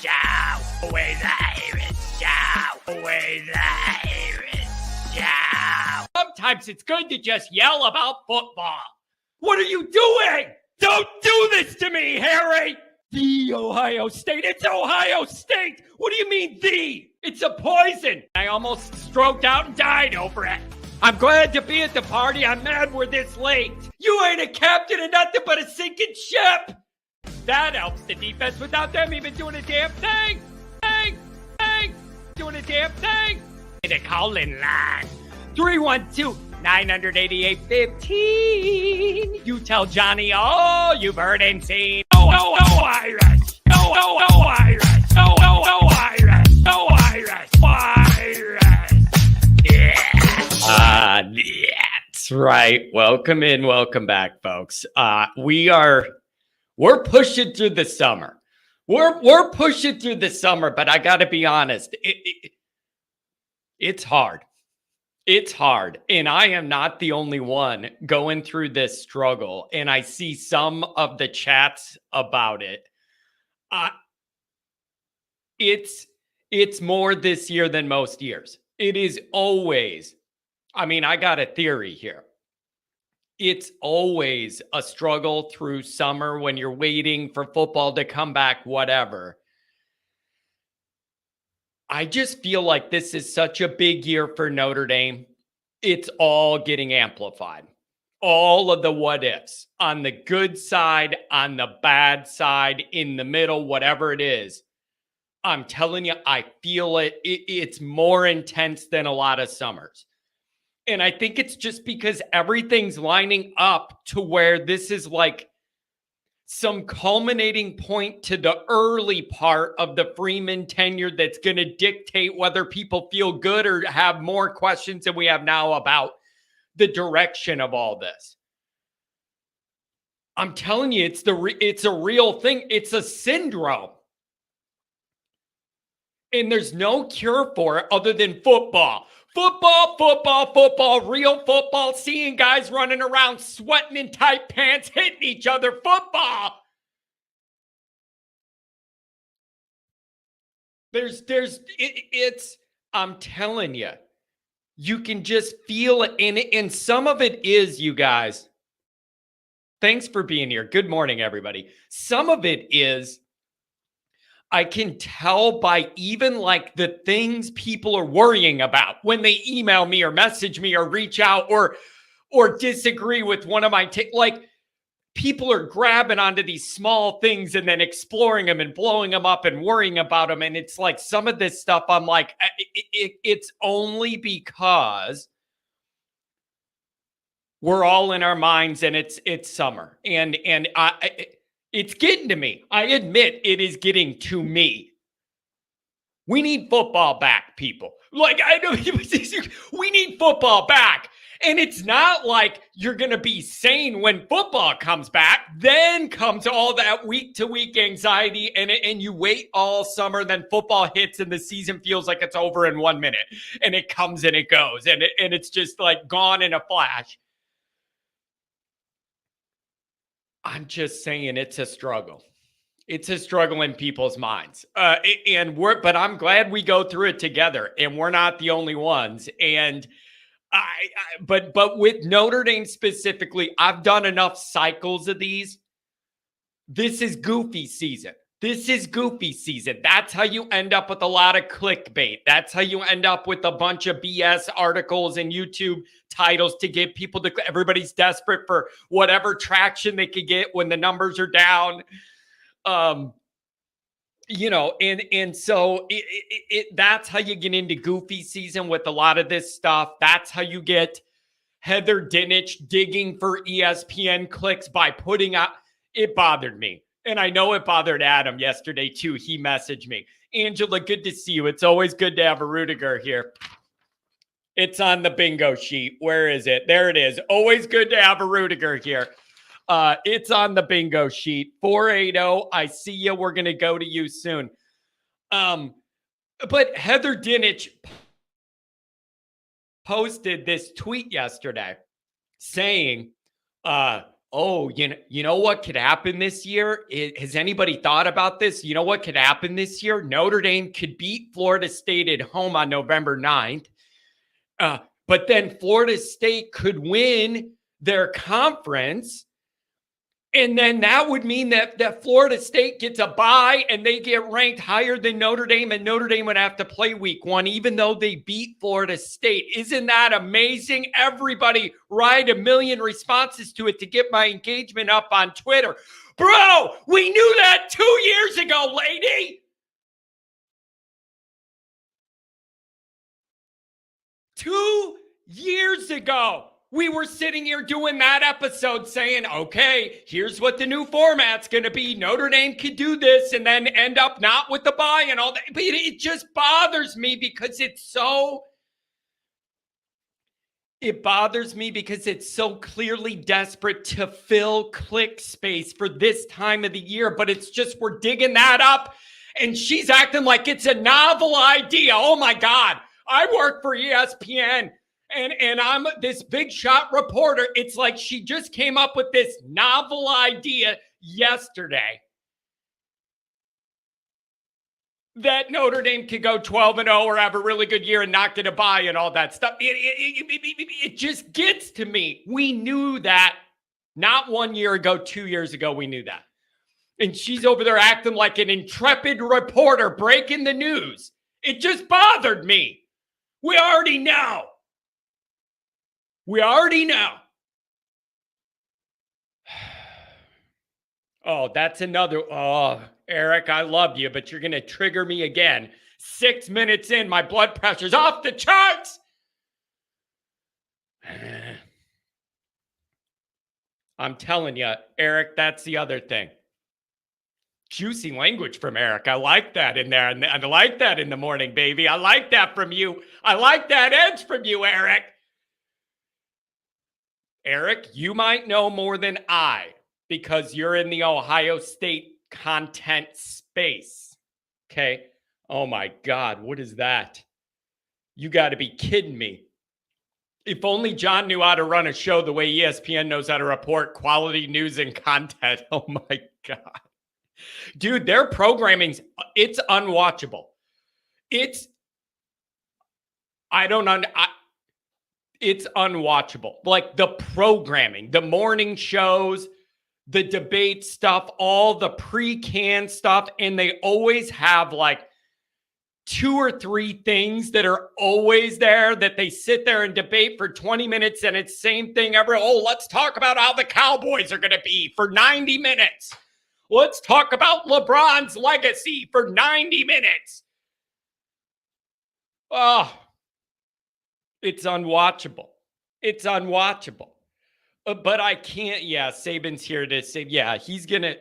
Show. Always Irish Show. Always Irish Show. Sometimes it's good to just yell about football. What are you doing? Don't do this to me, Harry! The Ohio State. It's Ohio State! What do you mean, the? It's a poison! I almost stroked out and died over it. I'm glad to be at the party. I'm mad we're this late. You ain't a captain of nothing but a sinking ship! That helps the defense without them even doing a damn thing! Doing a damn thing! The call-in line. 312-988-15. You tell Johnny all you've heard and seen. No Irish. No Irish. No Irish. No Irish. Irish. Yeah. That's right. Welcome in. Welcome back, folks. We're pushing through the summer. We're pushing through the summer, but I got to be honest. It's hard. It's hard, and I am not the only one going through this struggle, and I see some of the chats about it. It's more this year than most years. It is always, I got a theory here. It's always a struggle through summer when you're waiting for football to come back, whatever. I just feel like this is such a big year for Notre Dame. It's all getting amplified. All of the what ifs on the good side, on the bad side, in the middle, whatever it is. I'm telling you, I feel it. It's more intense than a lot of summers. And I think it's just because everything's lining up to where this is like some culminating point to the early part of the Freeman tenure that's going to dictate whether people feel good or have more questions than we have now about the direction of all this. I'm telling you, it's a real thing. It's a syndrome. And there's no cure for it other than football. Football, real football, seeing guys running around sweating in tight pants, hitting each other, football. I'm telling you, you can just feel it in it. And some of it is, you guys, thanks for being here. Good morning, everybody. Some of it is, I can tell by even like the things people are worrying about when they email me or message me or reach out or disagree with one of my like people are grabbing onto these small things and then exploring them and blowing them up and worrying about them. And it's like some of this stuff, I'm like, it's only because we're all in our minds and it's summer. And it's getting to me. I admit it is getting to me. We need football back, people. Like, I know we need football back. And it's not like you're going to be sane when football comes back. Then comes all that week-to-week anxiety, and you wait all summer, then football hits, and the season feels like it's over in 1 minute. And it comes and it goes, and it's just like gone in a flash. I'm just saying it's a struggle. It's a struggle in people's minds. But I'm glad we go through it together, and we're not the only ones. And but with Notre Dame specifically, I've done enough cycles of these. This is goofy season. That's how you end up with a lot of clickbait. That's how you end up with a bunch of BS articles and YouTube titles to get people to, everybody's desperate for whatever traction they could get when the numbers are down. So that's how you get into goofy season with a lot of this stuff. That's how you get Heather Dinich digging for ESPN clicks by putting out, it bothered me. And I know it bothered Adam yesterday, too. He messaged me. Angela, good to see you. It's always good to have a Rudiger here. It's on the bingo sheet. Where is it? There it is. Always good to have a Rudiger here. It's on the bingo sheet. 480. I see you. We're going to go to you soon. But Heather Dinich posted this tweet yesterday saying, Oh, you know what could happen this year? Has anybody thought about this? You know what could happen this year? Notre Dame could beat Florida State at home on November 9th. But then Florida State could win their conference. And then that would mean that Florida State gets a bye and they get ranked higher than Notre Dame, and Notre Dame would have to play week 1, even though they beat Florida State. Isn't that amazing? Everybody write a million responses to it to get my engagement up on Twitter. Bro, we knew that 2 years ago, lady. 2 years ago. We were sitting here doing that episode saying, okay, here's what the new format's going to be. Notre Dame could do this and then end up not with the bye and all that. But it just bothers me because it's so clearly desperate to fill click space for this time of the year. But it's just, we're digging that up and she's acting like it's a novel idea. Oh my God, I work for ESPN. And I'm this big shot reporter. It's like she just came up with this novel idea yesterday that Notre Dame could go 12-0 or have a really good year and not get a bye and all that stuff. It just gets to me. We knew that not 1 year ago, 2 years ago, we knew that. And she's over there acting like an intrepid reporter breaking the news. It just bothered me. We already know. We already know. Oh, that's another. Oh, Eric, I love you, but you're going to trigger me again. 6 minutes in, my blood pressure's off the charts. I'm telling you, Eric, that's the other thing. Juicy language from Eric. I like that in there. And I like that in the morning, baby. I like that from you. I like that edge from you, Eric. Eric, you might know more than I because you're in the Ohio State content space. Okay. Oh my God. What is that? You got to be kidding me. If only John knew how to run a show the way ESPN knows how to report quality news and content. Oh my God. Dude, their programming's, it's unwatchable. It's unwatchable. Like the programming, the morning shows, the debate stuff, all the pre-canned stuff. And they always have like 2 or 3 things that are always there that they sit there and debate for 20 minutes. And it's same thing let's talk about how the Cowboys are going to be for 90 minutes. Let's talk about LeBron's legacy for 90 minutes. Oh, it's unwatchable. It's unwatchable. But I can't. Yeah, Saban's here to say, yeah, he's going to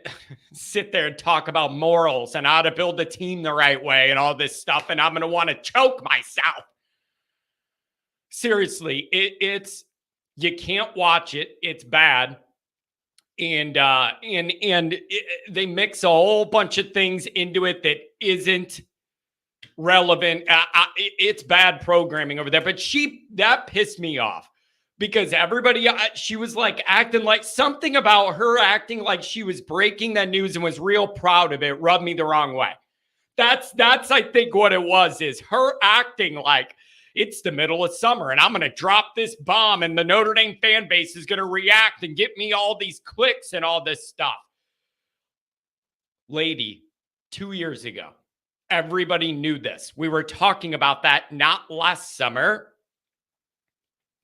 sit there and talk about morals and how to build a team the right way and all this stuff. And I'm going to want to choke myself. Seriously, it's you can't watch it. It's bad. And they mix a whole bunch of things into it that isn't relevant. It's bad programming over there. But that pissed me off because everybody, she was like acting like something about her acting like she was breaking that news and was real proud of it. Rubbed me the wrong way. That's I think what it was, is her acting like it's the middle of summer and I'm going to drop this bomb and the Notre Dame fan base is going to react and get me all these clicks and all this stuff. Lady, 2 years ago, everybody knew this. We were talking about that not last summer,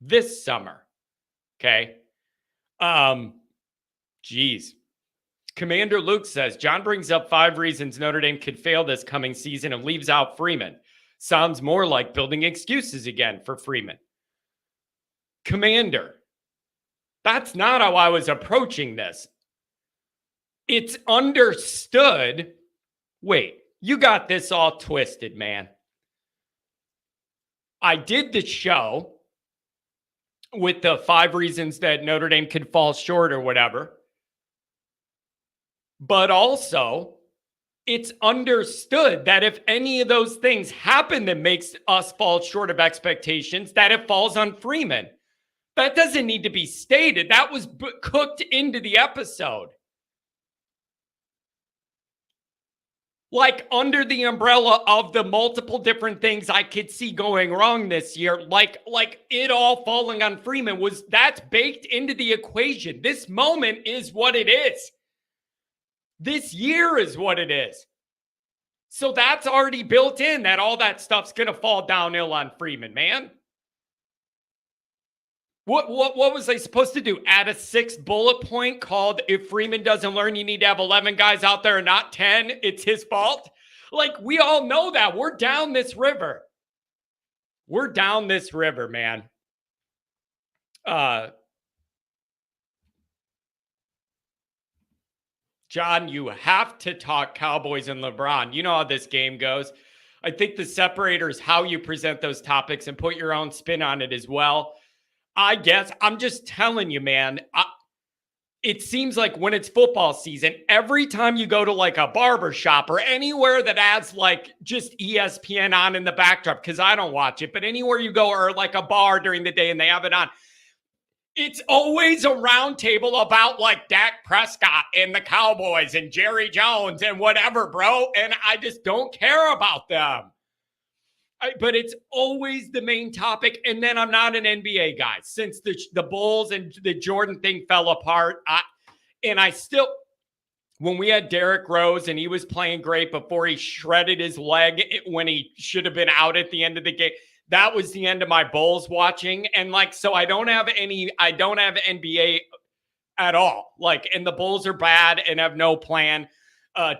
this summer. Okay. Geez. Commander Luke says, John brings up 5 reasons Notre Dame could fail this coming season and leaves out Freeman. Sounds more like building excuses again for Freeman. Commander, that's not how I was approaching this. It's understood. Wait, you got this all twisted, man. I did the show with the 5 reasons that Notre Dame could fall short or whatever. But also, it's understood that if any of those things happen that makes us fall short of expectations, that it falls on Freeman. That doesn't need to be stated. That was cooked into the episode. Like under the umbrella of the multiple different things I could see going wrong this year, like it all falling on Freeman that's baked into the equation. This moment is what it is. This year is what it is. So that's already built in that all that stuff's going to fall downhill on Freeman, man. What was I supposed to do? Add a 6th bullet point called if Freeman doesn't learn, you need to have 11 guys out there and not 10. It's his fault. Like, we all know that. We're down this river. We're down this river, man. John, you have to talk Cowboys and LeBron. You know how this game goes. I think the separator is how you present those topics and put your own spin on it as well. I guess I'm just telling you, man, it seems like when it's football season, every time you go to like a barber shop or anywhere that has like just ESPN on in the backdrop, because I don't watch it, but anywhere you go or like a bar during the day and they have it on, it's always a round table about like Dak Prescott and the Cowboys and Jerry Jones and whatever, bro. And I just don't care about them. But it's always the main topic. And then I'm not an NBA guy. Since the Bulls and the Jordan thing fell apart, I still, when we had Derrick Rose and he was playing great before he shredded his leg when he should have been out at the end of the game, that was the end of my Bulls watching. And like, so I don't have NBA at all. Like, and the Bulls are bad and have no plan.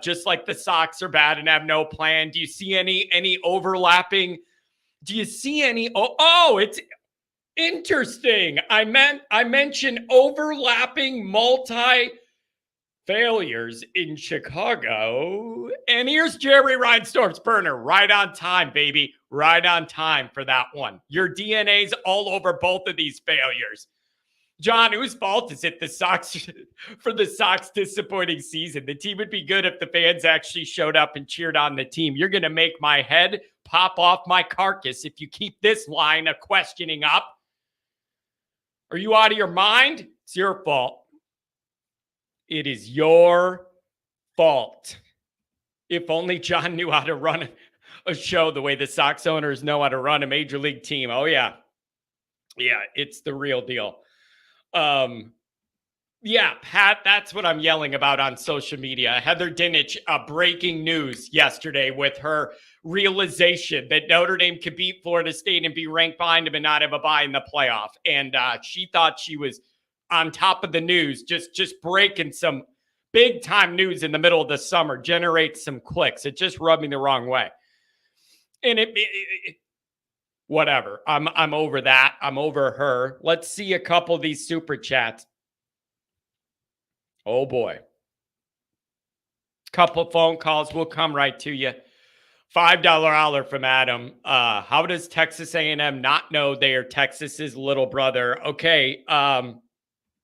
Just like the Sox are bad and have no plan. Do you see any overlapping? Do you see any? Oh, it's interesting. I mentioned overlapping failures in Chicago. And here's Jerry Reinsdorf's burner. Right on time, baby. Right on time for that one. Your DNA's all over both of these failures. John, whose fault is it for the Sox disappointing season? The team would be good if the fans actually showed up and cheered on the team. You're going to make my head pop off my carcass if you keep this line of questioning up. Are you out of your mind? It's your fault. It is your fault. If only John knew how to run a show the way the Sox owners know how to run a major league team. Oh, yeah. Yeah, it's the real deal. Yeah, Pat, that's what I'm yelling about on social media. Heather Dinich, breaking news yesterday with her realization that Notre Dame could beat Florida State and be ranked behind them and not have a bye in the playoff. And she thought she was on top of the news, just breaking some big time news in the middle of the summer, generate some clicks. It just rubbed me the wrong way. And whatever. I'm over that. I'm over her. Let's see a couple of these super chats. Oh boy. Couple of phone calls. We'll come right to you. $5 holler from Adam. How does Texas A&M not know they are Texas's little brother? Okay.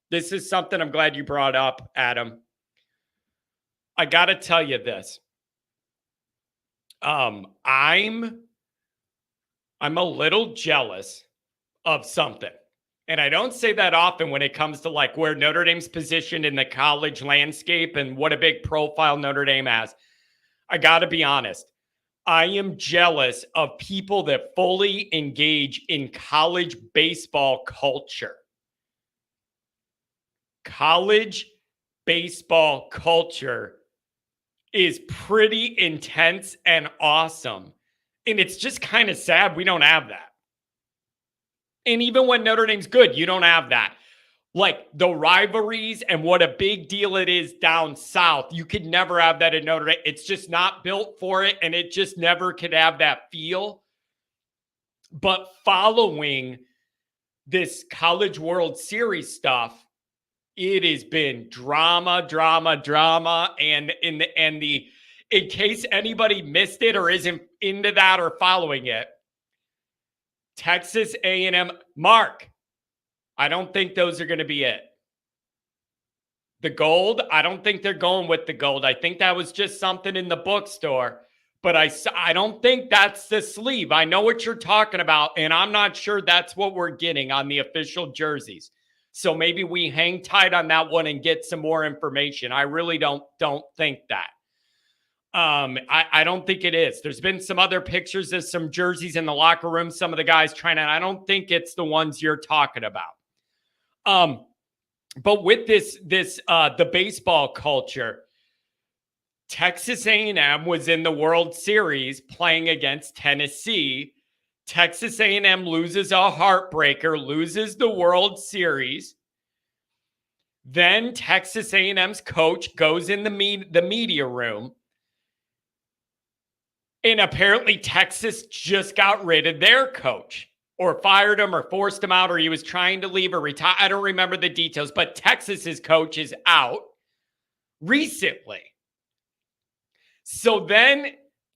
This is something I'm glad you brought up, Adam. I got to tell you this. I'm a little jealous of something. And I don't say that often when it comes to like where Notre Dame's positioned in the college landscape and what a big profile Notre Dame has. I got to be honest. I am jealous of people that fully engage in college baseball culture. College baseball culture is pretty intense and awesome. And it's just kind of sad we don't have that. And even when Notre Dame's good, you don't have that. Like the rivalries and what a big deal it is down south. You could never have that in Notre Dame. It's just not built for it. And it just never could have that feel. But following this College World Series stuff, it has been drama. And in case anybody missed it or isn't into that or following it, Texas A&M, Mark, I don't think those are going to be it. The gold, I don't think they're going with the gold. I think that was just something in the bookstore. But I don't think that's the sleeve. I know what you're talking about, and I'm not sure that's what we're getting on the official jerseys. So maybe we hang tight on that one and get some more information. I really don't think that. I don't think it is. There's been some other pictures of some jerseys in the locker room, some of the guys trying to, I don't think it's the ones you're talking about. But with the baseball culture, Texas A&M was in the World Series playing against Tennessee. Texas A&M loses a heartbreaker, loses the World Series. Then Texas A&M's coach goes in the media room. And apparently Texas just got rid of their coach or fired him or forced him out or he was trying to leave or retire. I don't remember the details, but Texas's coach is out recently. So then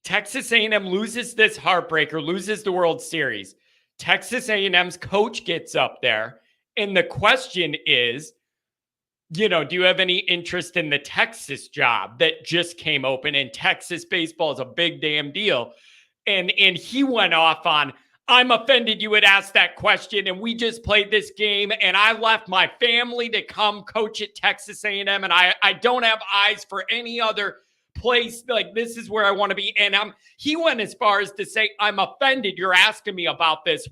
Texas A&M loses this heartbreaker, loses the World Series. Texas A&M's coach gets up there, and the question is, do you have any interest in the Texas job that just came open? And Texas baseball is a big damn deal. And he went off on, I'm offended you would ask that question, and we just played this game, and I left my family to come coach at Texas A&M, and I don't have eyes for any other place. Like, this is where I want to be. And he went as far as to say, I'm offended you're asking me about this,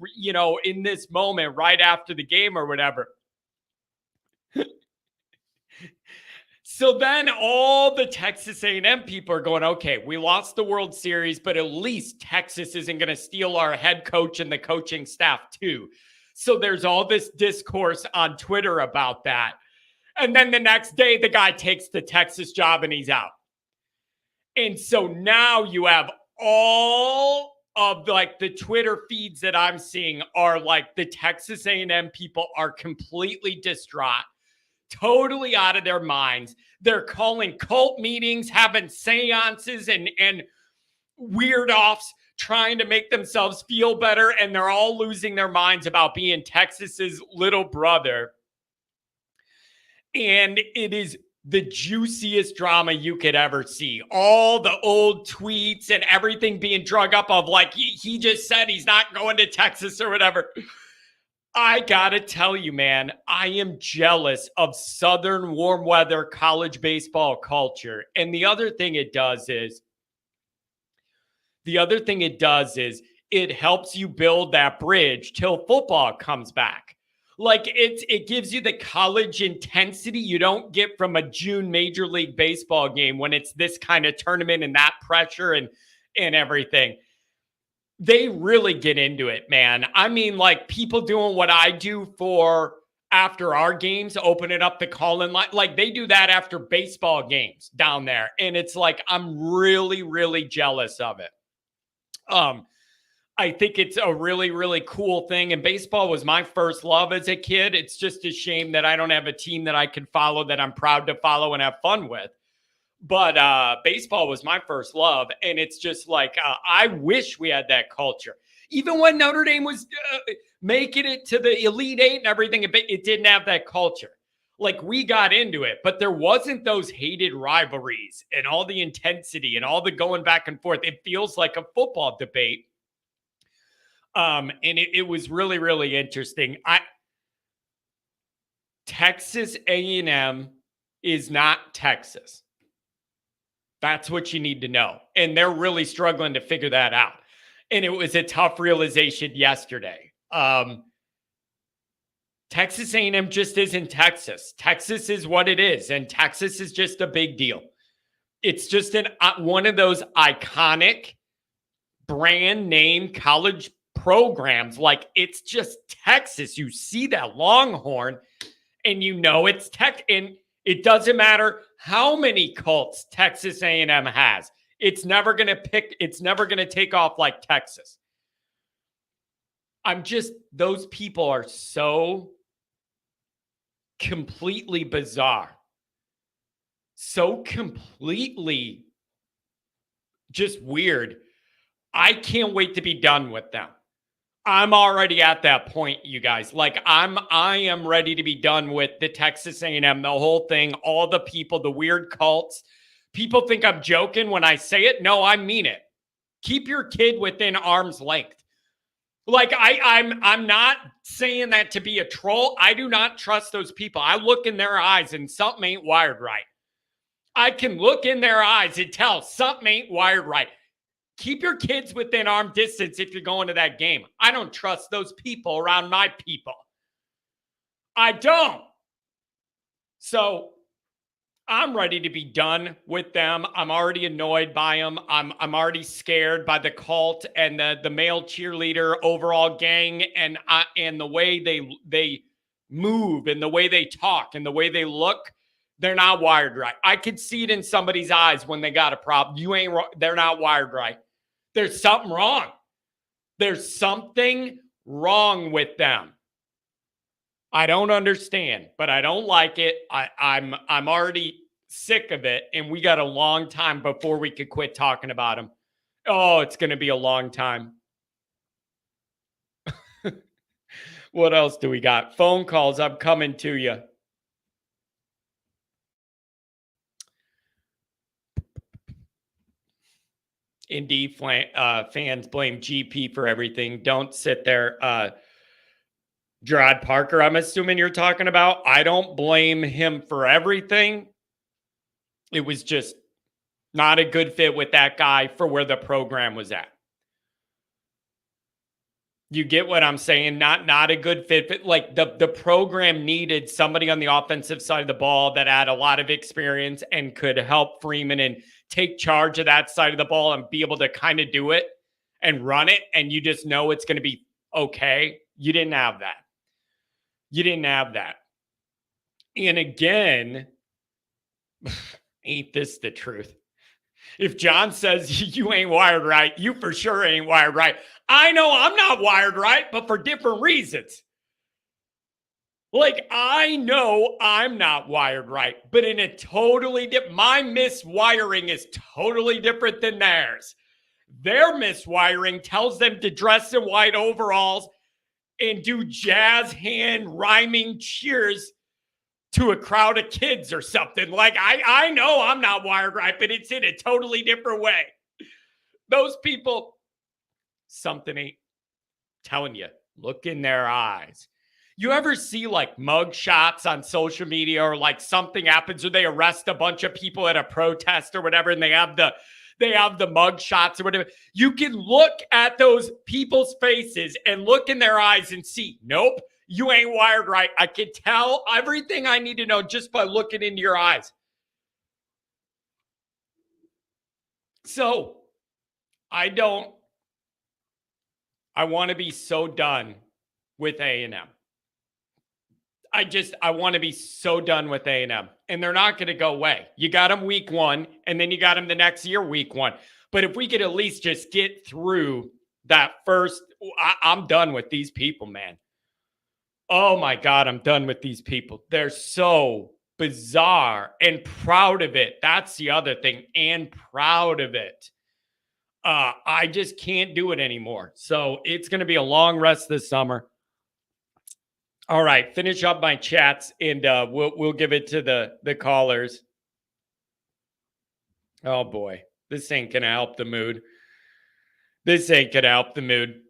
in this moment right after the game or whatever. So then all the Texas A&M people are going, okay, we lost the World Series, but at least Texas isn't going to steal our head coach and the coaching staff too. So there's all this discourse on Twitter about that. And then the next day, the guy takes the Texas job and he's out. And so now you have all of the Twitter feeds that I'm seeing are like the Texas A&M people are completely distraught, totally out of their minds. They're calling cult meetings, having seances and weird offs, trying to make themselves feel better. And they're all losing their minds about being Texas's little brother. And it is the juiciest drama you could ever see. All the old tweets and everything being drug up of he just said he's not going to Texas or whatever. I gotta tell you, man, I am jealous of Southern warm weather college baseball culture. And the other thing it does is it helps you build that bridge till football comes back. It gives you the college intensity you don't get from a June Major League Baseball game when it's this kind of tournament and that pressure and everything. They really get into it, man. I mean, people doing what I do for after our games, opening up the call-in line. They do that after baseball games down there. And it's I'm really, really jealous of it. I think it's a really, really cool thing. And baseball was my first love as a kid. It's just a shame that I don't have a team that I can follow that I'm proud to follow and have fun with. But baseball was my first love. And it's just I wish we had that culture. Even when Notre Dame was making it to the Elite Eight and everything, it didn't have that culture. We got into it, but there wasn't those hated rivalries and all the intensity and all the going back and forth. It feels like a football debate. And it was really, really interesting. Texas A&M is not Texas. That's what you need to know. And they're really struggling to figure that out. And it was a tough realization yesterday. Texas A&M just isn't Texas. Texas is what it is. And Texas is just a big deal. It's just one of those iconic brand name college programs. It's just Texas. You see that Longhorn and it's Tech. And it doesn't matter how many cults Texas A&M has. It's never going to take off like Texas. Those people are so completely bizarre. So completely just weird. I can't wait to be done with them. I'm already at that point, you guys. I am ready to be done with the Texas A&M, the whole thing, all the people, the weird cults. People think I'm joking when I say it. No, I mean it. Keep your kid within arm's length. Like I'm not saying that to be a troll. I do not trust those people. I look in their eyes and something ain't wired right. I can look in their eyes and tell something ain't wired right. Keep your kids within arm distance if you're going to that game. I don't trust those people around my people. I don't. So I'm ready to be done with them. I'm already annoyed by them. I'm already scared by the cult and the male cheerleader overall gang and the way they move and the way they talk and the way they look. They're not wired right. I could see it in somebody's eyes when they got a problem. They're not wired right. There's something wrong. There's something wrong with them. I don't understand, but I don't like it. I'm already sick of it, and we got a long time before we could quit talking about them. Oh, it's going to be a long time. What else do we got? Phone calls. I'm coming to you. Indeed, fans blame GP for everything. Don't sit there. Gerard Parker, I'm assuming you're talking about. I don't blame him for everything. It was just not a good fit with that guy for where the program was at. You get what I'm saying? Not a good fit. Like the program needed somebody on the offensive side of the ball that had a lot of experience and could help Freeman and take charge of that side of the ball and be able to kind of do it and run it. And you just know it's going to be okay. You didn't have that. You didn't have that. And again, ain't this the truth? If John says you ain't wired right, you for sure ain't wired right. I know I'm not wired right, but for different reasons. Like, I know I'm not wired right, but in a totally different, my miswiring is totally different than theirs. Their miswiring tells them to dress in white overalls and do jazz hand rhyming cheers to a crowd of kids or something. Like, I know I'm not wired right, but it's in a totally different way. Those people, something ain't telling you. Look in their eyes. You ever see like mug shots on social media or like something happens or they arrest a bunch of people at a protest or whatever and they have the mug shots or whatever. You can look at those people's faces and look in their eyes and see, nope, you ain't wired right. I can tell everything I need to know just by looking into your eyes. So I want to be so done with A&M. I want to be so done with A&M. And they're not going to go away. You got them week 1, and then you got them the next year, week 1. But if we could at least just get through that first, I'm done with these people, man. Oh my God, I'm done with these people. They're so bizarre and proud of it. That's the other thing. And proud of it. I just can't do it anymore. So it's going to be a long rest this summer. All right, finish up my chats and we'll give it to the callers. Oh boy, this ain't gonna help the mood. This ain't gonna help the mood.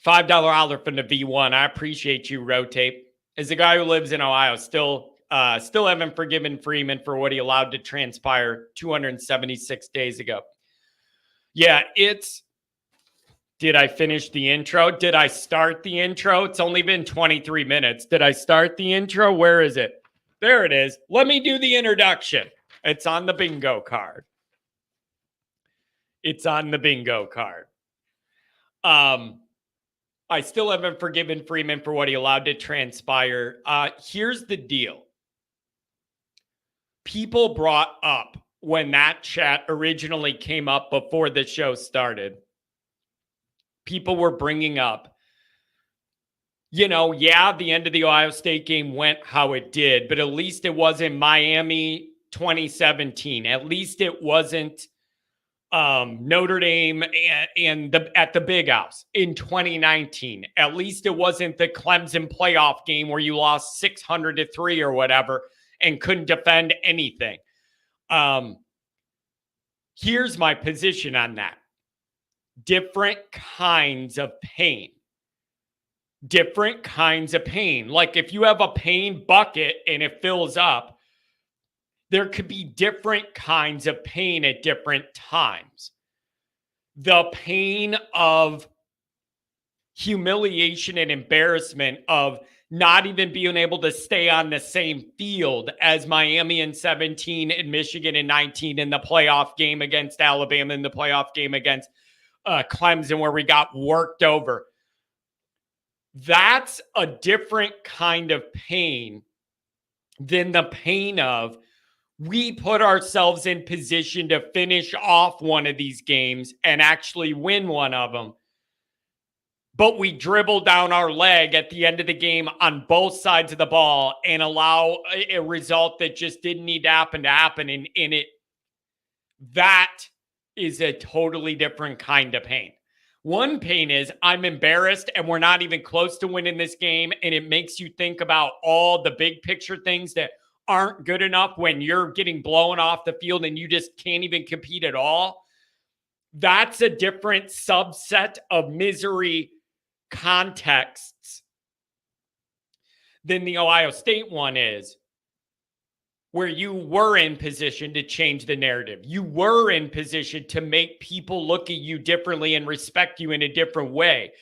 $5 holler from the V1. I appreciate you, Rotate. As a guy who lives in Ohio, still haven't forgiven Freeman for what he allowed to transpire 276 days ago. Yeah, did I finish the intro? Did I start the intro? It's only been 23 minutes. Did I start the intro? Where is it? There it is. Let me do the introduction. It's on the bingo card. It's on the bingo card. I still haven't forgiven Freeman for what he allowed to transpire. Here's the deal. People brought up when that chat originally came up before the show started. People were bringing up, the end of the Ohio State game went how it did, but at least it wasn't Miami 2017. At least it wasn't Notre Dame and at the Big House in 2019. At least it wasn't the Clemson playoff game where you lost 600-3 or whatever and couldn't defend anything. Here's my position on that. different kinds of pain. Different kinds of pain. Like if you have a pain bucket and it fills up, there could be different kinds of pain at different times. The pain of humiliation and embarrassment of not even being able to stay on the same field as Miami in 17 and Michigan in 19 in the playoff game against Alabama, in the playoff game against Clemson, where we got worked over. That's a different kind of pain than the pain of we put ourselves in position to finish off one of these games and actually win one of them. But we dribble down our leg at the end of the game on both sides of the ball and allow a result that just didn't need to happen. And that is a totally different kind of pain. One pain is I'm embarrassed and we're not even close to winning this game. And it makes you think about all the big picture things that aren't good enough when you're getting blown off the field and you just can't even compete at all. That's a different subset of misery contexts than the Ohio State one is, where you were in position to change the narrative. You were in position to make people look at you differently and respect you in a different way.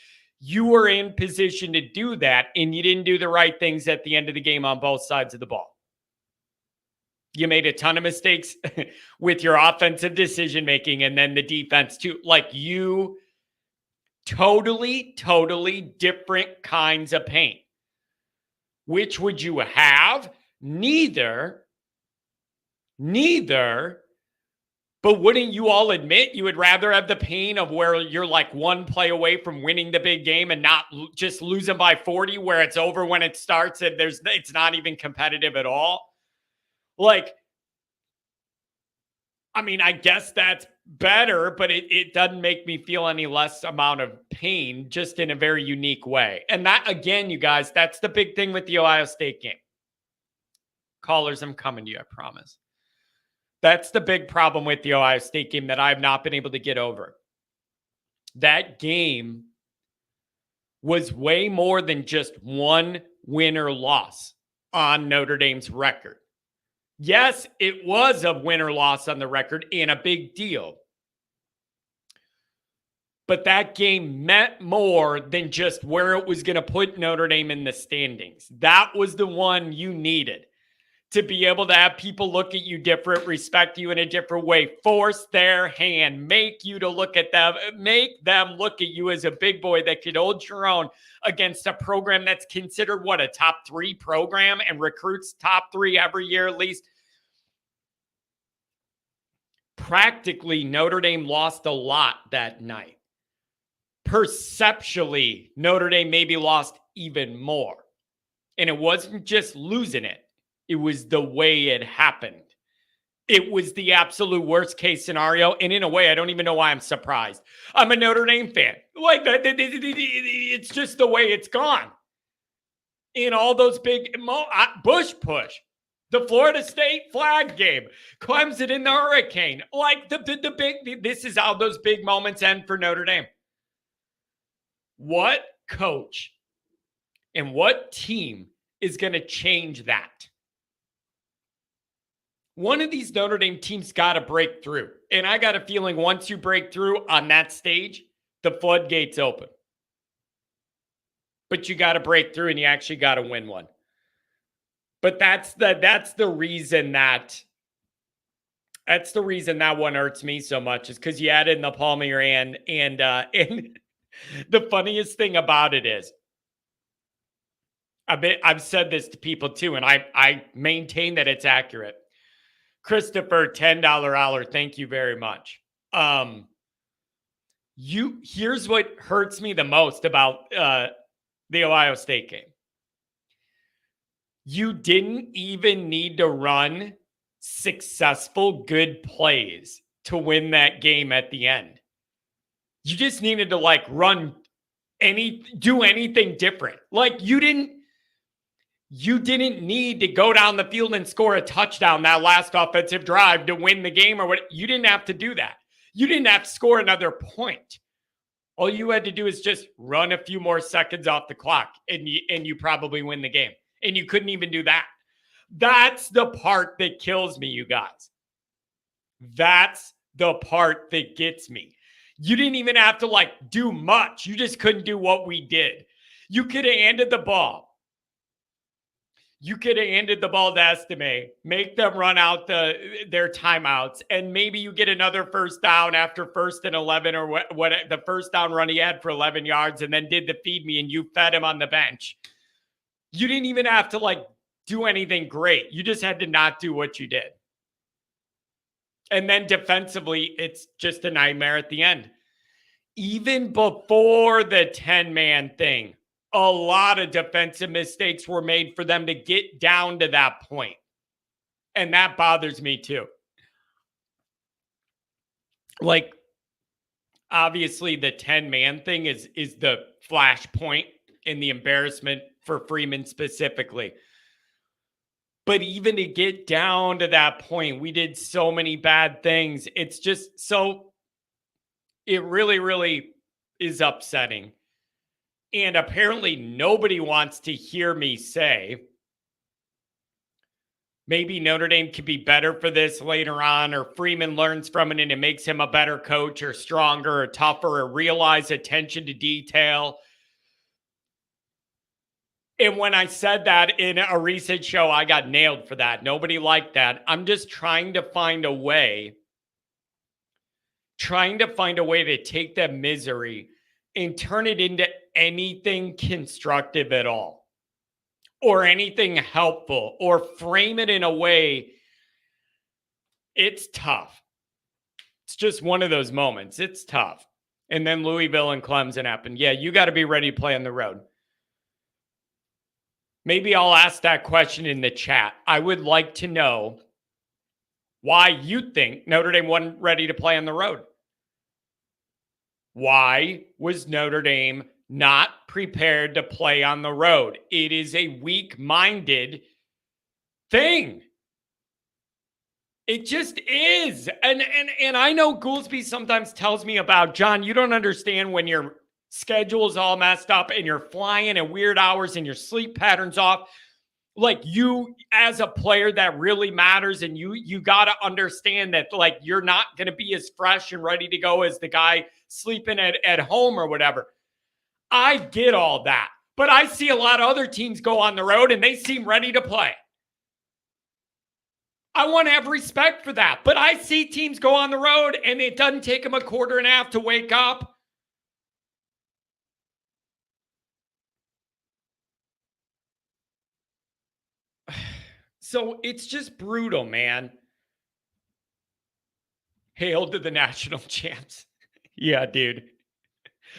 You were in position to do that, and you didn't do the right things at the end of the game on both sides of the ball. You made a ton of mistakes with your offensive decision-making and then the defense too. Like you, totally different kinds of pain. Which would you have? Neither. But wouldn't you all admit you would rather have the pain of where you're like one play away from winning the big game and not just losing by 40 where it's over when it starts and it's not even competitive at all? Like, I mean, I guess that's better, but it doesn't make me feel any less amount of pain, just in a very unique way. And that, again, you guys, that's the big thing with the Ohio State game. Callers, I'm coming to you, I promise. That's the big problem with the Ohio State game that I've not been able to get over. That game was way more than just one win or loss on Notre Dame's record. Yes, it was a win or loss on the record and a big deal. But that game meant more than just where it was going to put Notre Dame in the standings. That was the one you needed to be able to have people look at you different, respect you in a different way, force their hand, make you to look at them, make them look at you as a big boy that could hold your own against a program that's considered, a top 3 program and recruits top 3 every year at least. Practically, Notre Dame lost a lot that night. Perceptually, Notre Dame maybe lost even more. And it wasn't just losing it. It was the way it happened. It was the absolute worst case scenario. And in a way, I don't even know why I'm surprised. I'm a Notre Dame fan. Like, it's just the way it's gone. In all those big push. The Florida State flag game, Clemson in the hurricane. Like the big, this is how those big moments end for Notre Dame. What coach and what team is going to change that? One of these Notre Dame teams got to break through. And I got a feeling once you break through on that stage, the floodgates open. But you got to break through and you actually got to win one. But that's the reason that one hurts me so much, is because you had it in the palm of your hand. And the funniest thing about it is, I've said this to people too, and I maintain that it's accurate. Christopher, $10 hour, thank you very much. Here's what hurts me the most about the Ohio State game. You didn't even need to run successful, good plays to win that game at the end. You just needed to do anything different. Like you didn't need to go down the field and score a touchdown that last offensive drive to win the game or what. You didn't have to do that. You didn't have to score another point. All you had to do is just run a few more seconds off the clock, and you probably win the game. And you couldn't even do that. That's the part that kills me, you guys. That's the part that gets me. You didn't even have to do much. You just couldn't do what we did. You could have handed the ball. You could have handed the ball to Estime, make them run out their timeouts, and maybe you get another first down after 1st and 11 or what the first down run he had for 11 yards, and then did the feed me, and you fed him on the bench. You didn't even have to do anything great. You just had to not do what you did. And then defensively, it's just a nightmare at the end. Even before the 10-man thing, a lot of defensive mistakes were made for them to get down to that point. And that bothers me too. Obviously the 10-man thing is the flashpoint in the embarrassment for Freeman specifically. But even to get down to that point, we did so many bad things. It's just it really, really is upsetting. And apparently nobody wants to hear me say, maybe Notre Dame could be better for this later on, or Freeman learns from it and it makes him a better coach, or stronger, or tougher, or realize attention to detail. And when I said that in a recent show, I got nailed for that. Nobody liked that. I'm just trying to find a way to take that misery and turn it into anything constructive at all, or anything helpful, or frame it in a way. It's tough. It's just one of those moments. It's tough. And then Louisville and Clemson happened. Yeah, you got to be ready to play on the road. Maybe I'll ask that question in the chat. I would like to know why you think Notre Dame wasn't ready to play on the road. Why was Notre Dame not prepared to play on the road? It is a weak-minded thing. It just is. And I know Goolsby sometimes tells me about, John, you don't understand when your schedule is all messed up and you're flying at weird hours and your sleep pattern's off. You as a player, that really matters. And you got to understand that you're not going to be as fresh and ready to go as the guy sleeping at home or whatever. I get all that, but I see a lot of other teams go on the road and they seem ready to play. I want to have respect for that, but I see teams go on the road and it doesn't take them a quarter and a half to wake up. So it's just brutal, man. Hail to the national champs. Yeah, dude.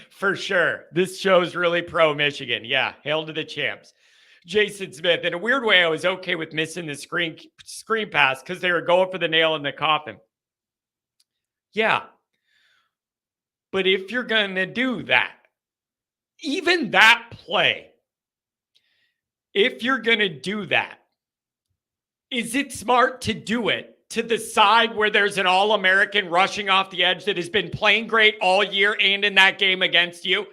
For sure. This show's really pro-Michigan. Yeah, hail to the champs. Jason Smith. In a weird way, I was okay with missing the screen pass because they were going for the nail in the coffin. Yeah. But if you're going to do that, even that play, if you're going to do that, is it smart to do it to the side where there's an All-American rushing off the edge that has been playing great all year and in that game against you?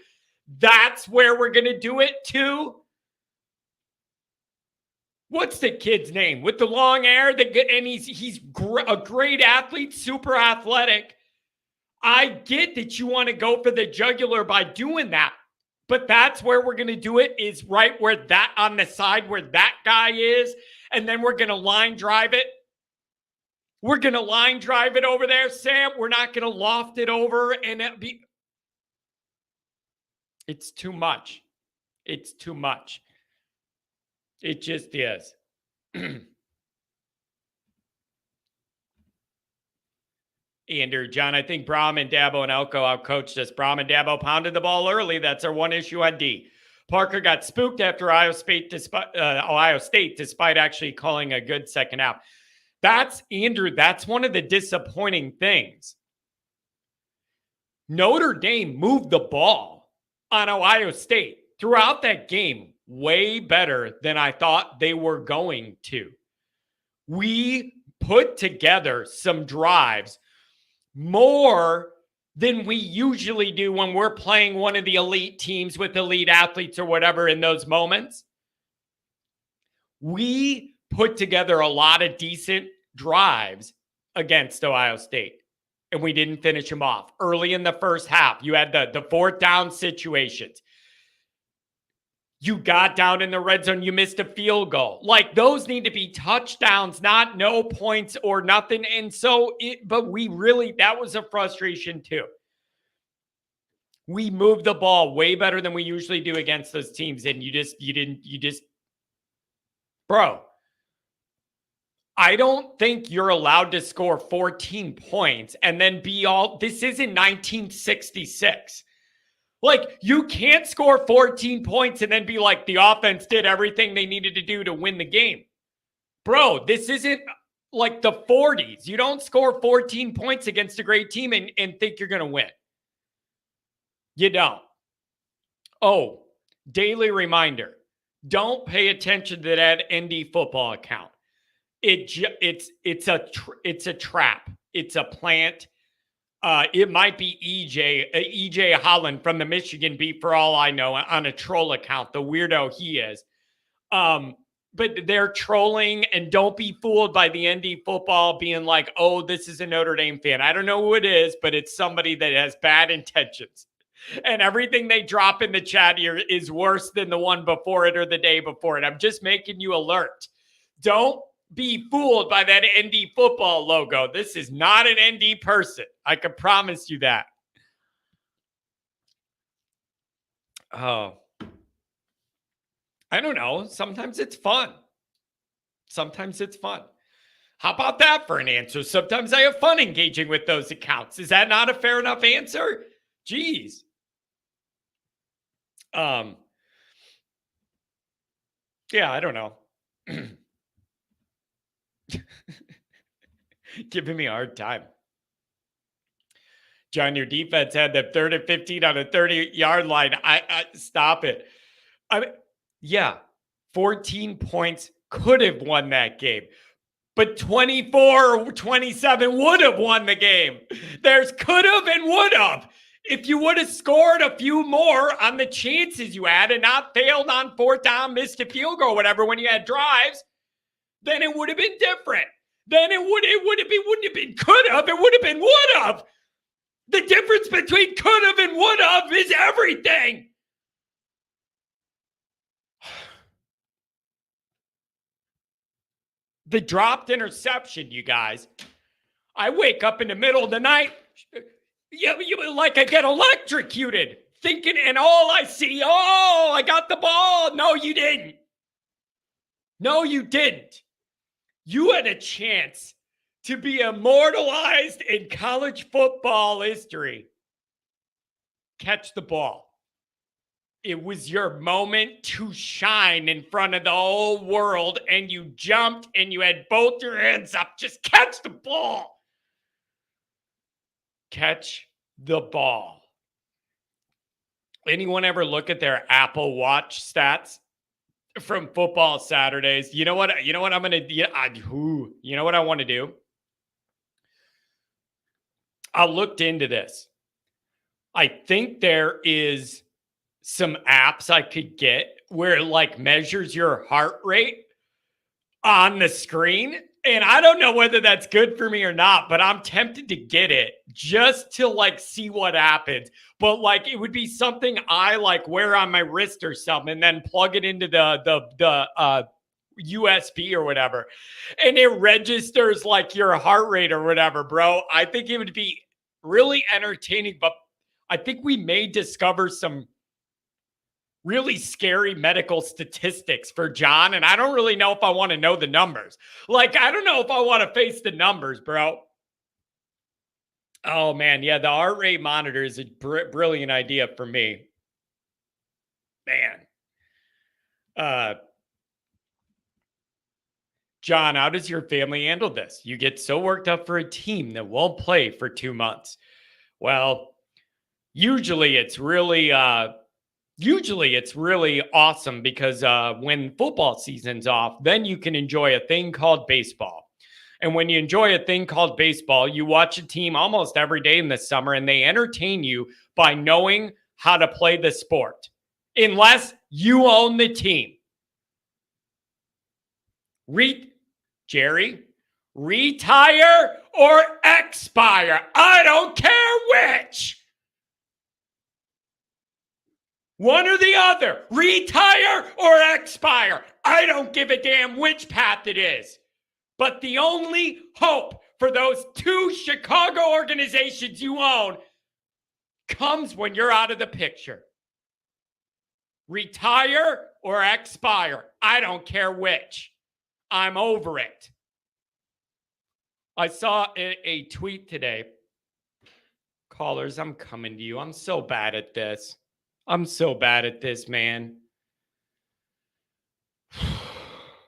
That's where we're going to do it to? What's the kid's name? With the long hair, and he's a great athlete, super athletic. I get that you want to go for the jugular by doing that, but that's where we're going to do it, is right where that, on the side where that guy is, and then we're going to line drive it. We're going to line drive it over there, Sam. We're not going to loft it over and it be. It's too much. It's too much. It just is. Andrew, John, I think Braum and Dabo and Elko outcoached us. Braum and Dabo pounded the ball early. That's our one issue on D. Parker got spooked after Ohio State, despite actually calling a good second half. That's, Andrew, that's one of the disappointing things. Notre Dame moved the ball on Ohio State throughout that game way better than I thought they were going to. We put together some drives more than we usually do when we're playing one of the elite teams with elite athletes or whatever in those moments. We put together a lot of decent drives against Ohio State, and we didn't finish them off. Early in the first half, you had the fourth down situations. You got down in the red zone, you missed a field goal. Like, those need to be touchdowns, not no points or nothing. And so, but we really, that was a frustration too. We moved the ball way better than we usually do against those teams. And you just, bro, I don't think you're allowed to score 14 points and then be all, this isn't 1966. Like, you can't score 14 points and then be like, the offense did everything they needed to do to win the game. Bro, this isn't like the 40s. You don't score 14 points against a great team and think you're going to win. You don't. Oh, daily reminder. Don't pay attention to that ND football account. It's a trap. It's a plant. It might be EJ Holland from the Michigan beat, for all I know, on a troll account, the weirdo he is. But they're trolling, and don't be fooled by the ND football being like, oh, this is a Notre Dame fan. I don't know who it is, but it's somebody that has bad intentions. And everything they drop in the chat here is worse than the one before it or the day before it. I'm just making you alert. Don't be fooled by that ND football logo. This is not an ND person. I can promise you that. Oh, I don't know. Sometimes it's fun. Sometimes it's fun. How about that for an answer? Sometimes I have fun engaging with those accounts. Is that not a fair enough answer? Jeez. Yeah, I don't know. Giving me a hard time. John, your defense had the 3rd and 15 on a 30-yard line. I stop it. Yeah, 14 points could have won that game, but 24 or 27 would have won the game. There's could have and would have. If you would have scored a few more on the chances you had and not failed on 4th down, missed a field goal, whatever, when you had drives, then it would have been different. Then it wouldn't have been could have, it would have been would have. The difference between could have and would have is everything. The dropped interception, you guys. I wake up in the middle of the night, like I get electrocuted, thinking, and all I see, oh, I got the ball. No, you didn't. No, you didn't. You had a chance to be immortalized in college football history. Catch the ball. It was your moment to shine in front of the whole world, and you jumped and you had both your hands up. Just catch the ball. Catch the ball. Anyone ever look at their Apple Watch stats from football Saturdays? You know what I'm going to do? You know what I want to do? I looked into this. I think there is some apps I could get where it like measures your heart rate on the screen. And I don't know whether that's good for me or not, but I'm tempted to get it just to like see what happens. But like it would be something I like wear on my wrist or something and then plug it into the USB or whatever. And it registers like your heart rate or whatever, bro. I think it would be really entertaining, but I think we may discover some really scary medical statistics for John. And I don't really know if I want to know the numbers. Like, I don't know if I want to face the numbers, bro. Oh, man. Yeah, the heart rate monitor is a brilliant idea for me. Man. John, how does your family handle this? You get so worked up for a team that won't play for 2 months. Well, usually it's really awesome because when football season's off, then you can enjoy a thing called baseball. And when you enjoy a thing called baseball, you watch a team almost every day in the summer, and they entertain you by knowing how to play the sport, unless you own the team. Jerry, retire or expire. I don't care which. One or the other. Retire or expire. I don't give a damn which path it is. But the only hope for those two Chicago organizations you own comes when you're out of the picture. Retire or expire. I don't care which. I'm over it. I saw a tweet today. Callers, I'm coming to you. I'm so bad at this. I'm so bad at this, man.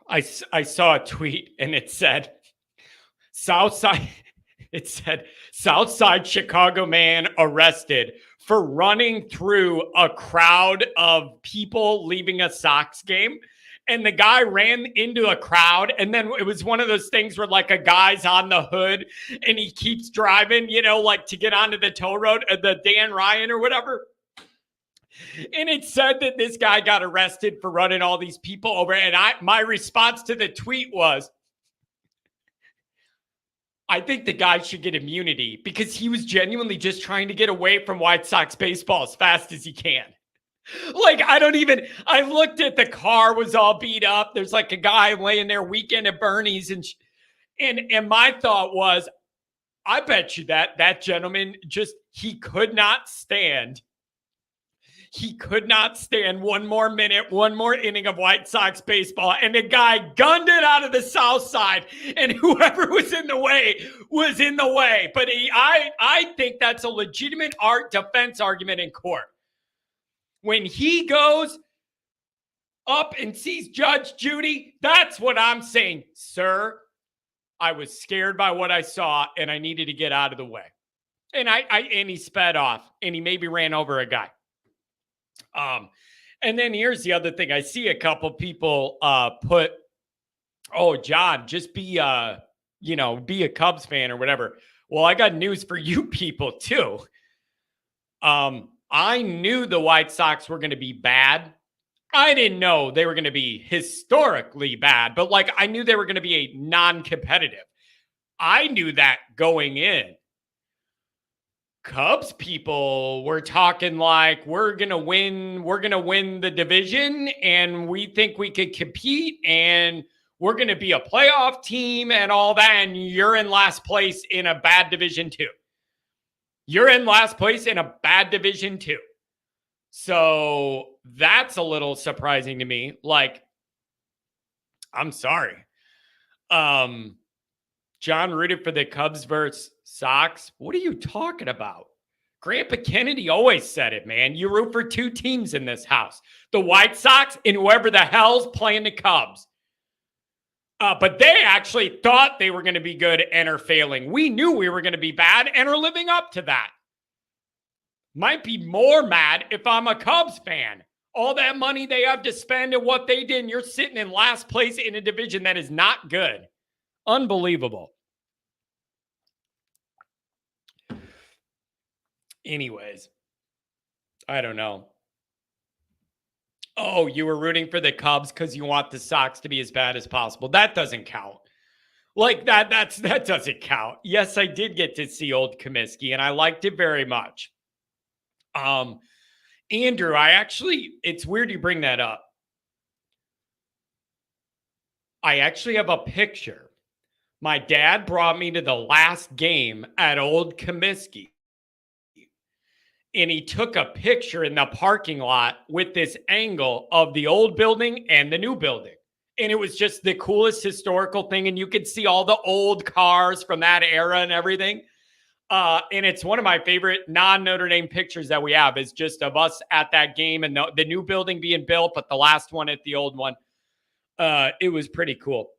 I saw a tweet and it said, Southside Chicago man arrested for running through a crowd of people leaving a Sox game. And the guy ran into a crowd, and then it was one of those things where like a guy's on the hood and he keeps driving, like to get onto the toll road, the Dan Ryan or whatever. And it said that this guy got arrested for running all these people over. And my response to the tweet was, I think the guy should get immunity because he was genuinely just trying to get away from White Sox baseball as fast as he can. Like, I looked at the car was all beat up. There's like a guy laying there weekend at Bernie's. And my thought was, I bet you that gentleman he could not stand. He could not stand one more minute, one more inning of White Sox baseball. And the guy gunned it out of the South Side. And whoever was in the way was in the way. But I think that's a legitimate defense argument in court. When he goes up and sees Judge Judy, that's what I'm saying. Sir, I was scared by what I saw, and I needed to get out of the way. And and he sped off, and he maybe ran over a guy. And then here's the other thing. I see a couple people put, oh, John, just be a Cubs fan or whatever. Well, I got news for you people too. I knew the White Sox were going to be bad. I didn't know they were going to be historically bad, but I knew they were going to be a non-competitive. I knew that going in. Cubs people were talking like we're going to win the division and we think we could compete and we're going to be a playoff team and all that. And you're in last place in a bad division too. You're in last place in a bad division too. So that's a little surprising to me. I'm sorry. John rooted for the Cubs versus Sox. What are you talking about? Grandpa Kennedy always said it, man. You root for two teams in this house. The White Sox and whoever the hell's playing the Cubs. But they actually thought they were going to be good and are failing. We knew we were going to be bad and are living up to that. Might be more mad if I'm a Cubs fan. All that money they have to spend and what they did, and you're sitting in last place in a division that is not good. Unbelievable. Anyways, I don't know. Oh, you were rooting for the Cubs because you want the Sox to be as bad as possible. That doesn't count. That doesn't count. Yes, I did get to see old Comiskey, and I liked it very much. Andrew, it's weird you bring that up. I actually have a picture. My dad brought me to the last game at old Comiskey. And he took a picture in the parking lot with this angle of the old building and the new building. And it was just the coolest historical thing. And you could see all the old cars from that era and everything. And it's one of my favorite non-Notre Dame pictures that we have is just of us at that game and the new building being built, but the last one at the old one. It was pretty cool.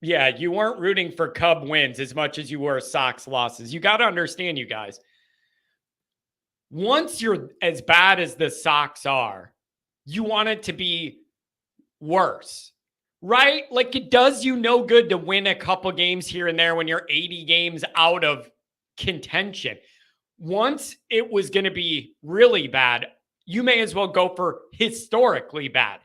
Yeah, you weren't rooting for Cub wins as much as you were Sox losses. You got to understand, you guys. Once you're as bad as the Sox are, you want it to be worse. right? Like it does you no good to win a couple games here and there when you're 80 games out of contention. Once it was going to be really bad, you may as well go for historically bad.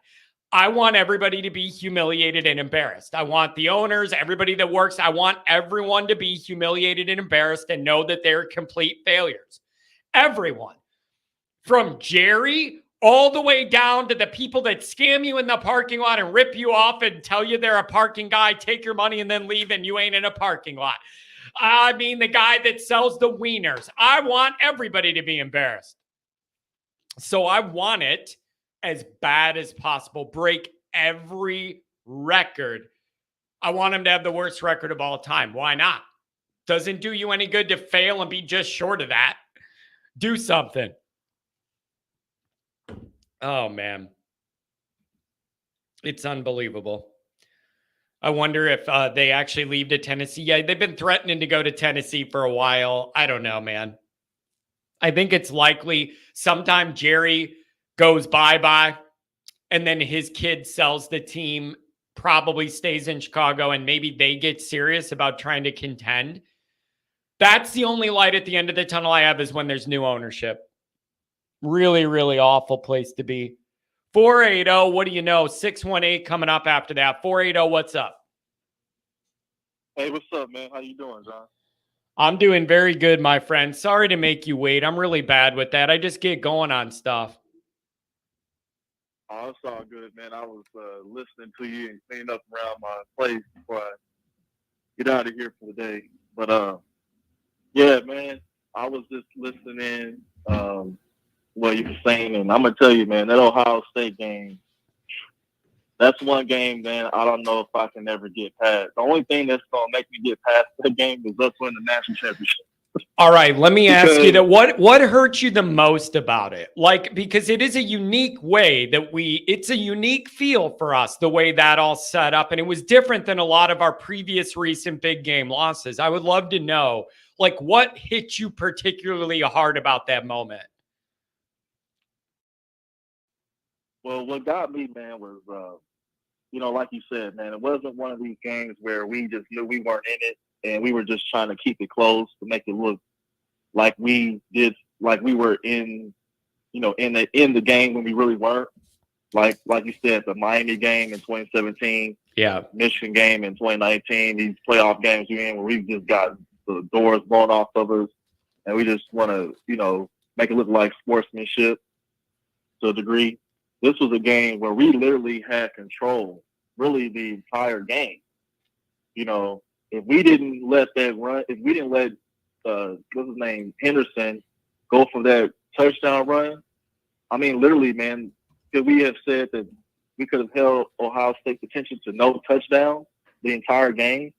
I want everybody to be humiliated and embarrassed. I want the owners, everybody that works, I want everyone to be humiliated and embarrassed and know that they're complete failures. Everyone. From Jerry all the way down to the people that scam you in the parking lot and rip you off and tell you they're a parking guy, take your money and then leave and you ain't in a parking lot. I mean, the guy that sells the wieners. I want everybody to be embarrassed. So I want it as bad as possible. Break every record. I want him to have the worst record of all time. Why not? Doesn't do you any good to fail and be just short of that. Do something. Oh, man. It's unbelievable. I wonder if they actually leave to Tennessee. Yeah, they've been threatening to go to Tennessee for a while. I don't know, man. I think it's likely sometime Jerry goes bye-bye and then his kid sells the team, probably stays in Chicago, and maybe they get serious about trying to contend. That's the only light at the end of the tunnel I have is when there's new ownership. Really, really awful place to be. 480, what do you know? 618 coming up after that. 480, what's up? Hey, what's up, man? How you doing, John? I'm doing very good, my friend. Sorry to make you wait. I'm really bad with that. I just get going on stuff. Oh, it's all good, man. I was listening to you and cleaning up around my place before I get out of here for the day. But yeah, man, I was just listening what you were saying, and I'm gonna tell you, man, that Ohio State game. That's one game, man. I don't know if I can ever get past. The only thing that's gonna make me get past that game is us winning the national championship. All right, let me ask you that what hurt you the most about it? Like, because it is a unique way that it's a unique feel for us, the way that all set up. And it was different than a lot of our previous recent big game losses. I would love to know, like, what hit you particularly hard about that moment? Well, what got me, man, was like you said, man, it wasn't one of these games where we just knew we weren't in it and we were just trying to keep it close to make it look like we did, like we were in the game when we really weren't. Like you said, the Miami game in 2017, yeah, Michigan game in 2019, these playoff games we're in where we just got the doors blown off of us, and we just want to, make it look like sportsmanship to a degree. This was a game where we literally had control, really the entire game. If we didn't let that run, if we didn't let what's his name, Henderson, go for that touchdown run, I mean, literally, man, could we have said that we could have held Ohio State's attention to no touchdown the entire game?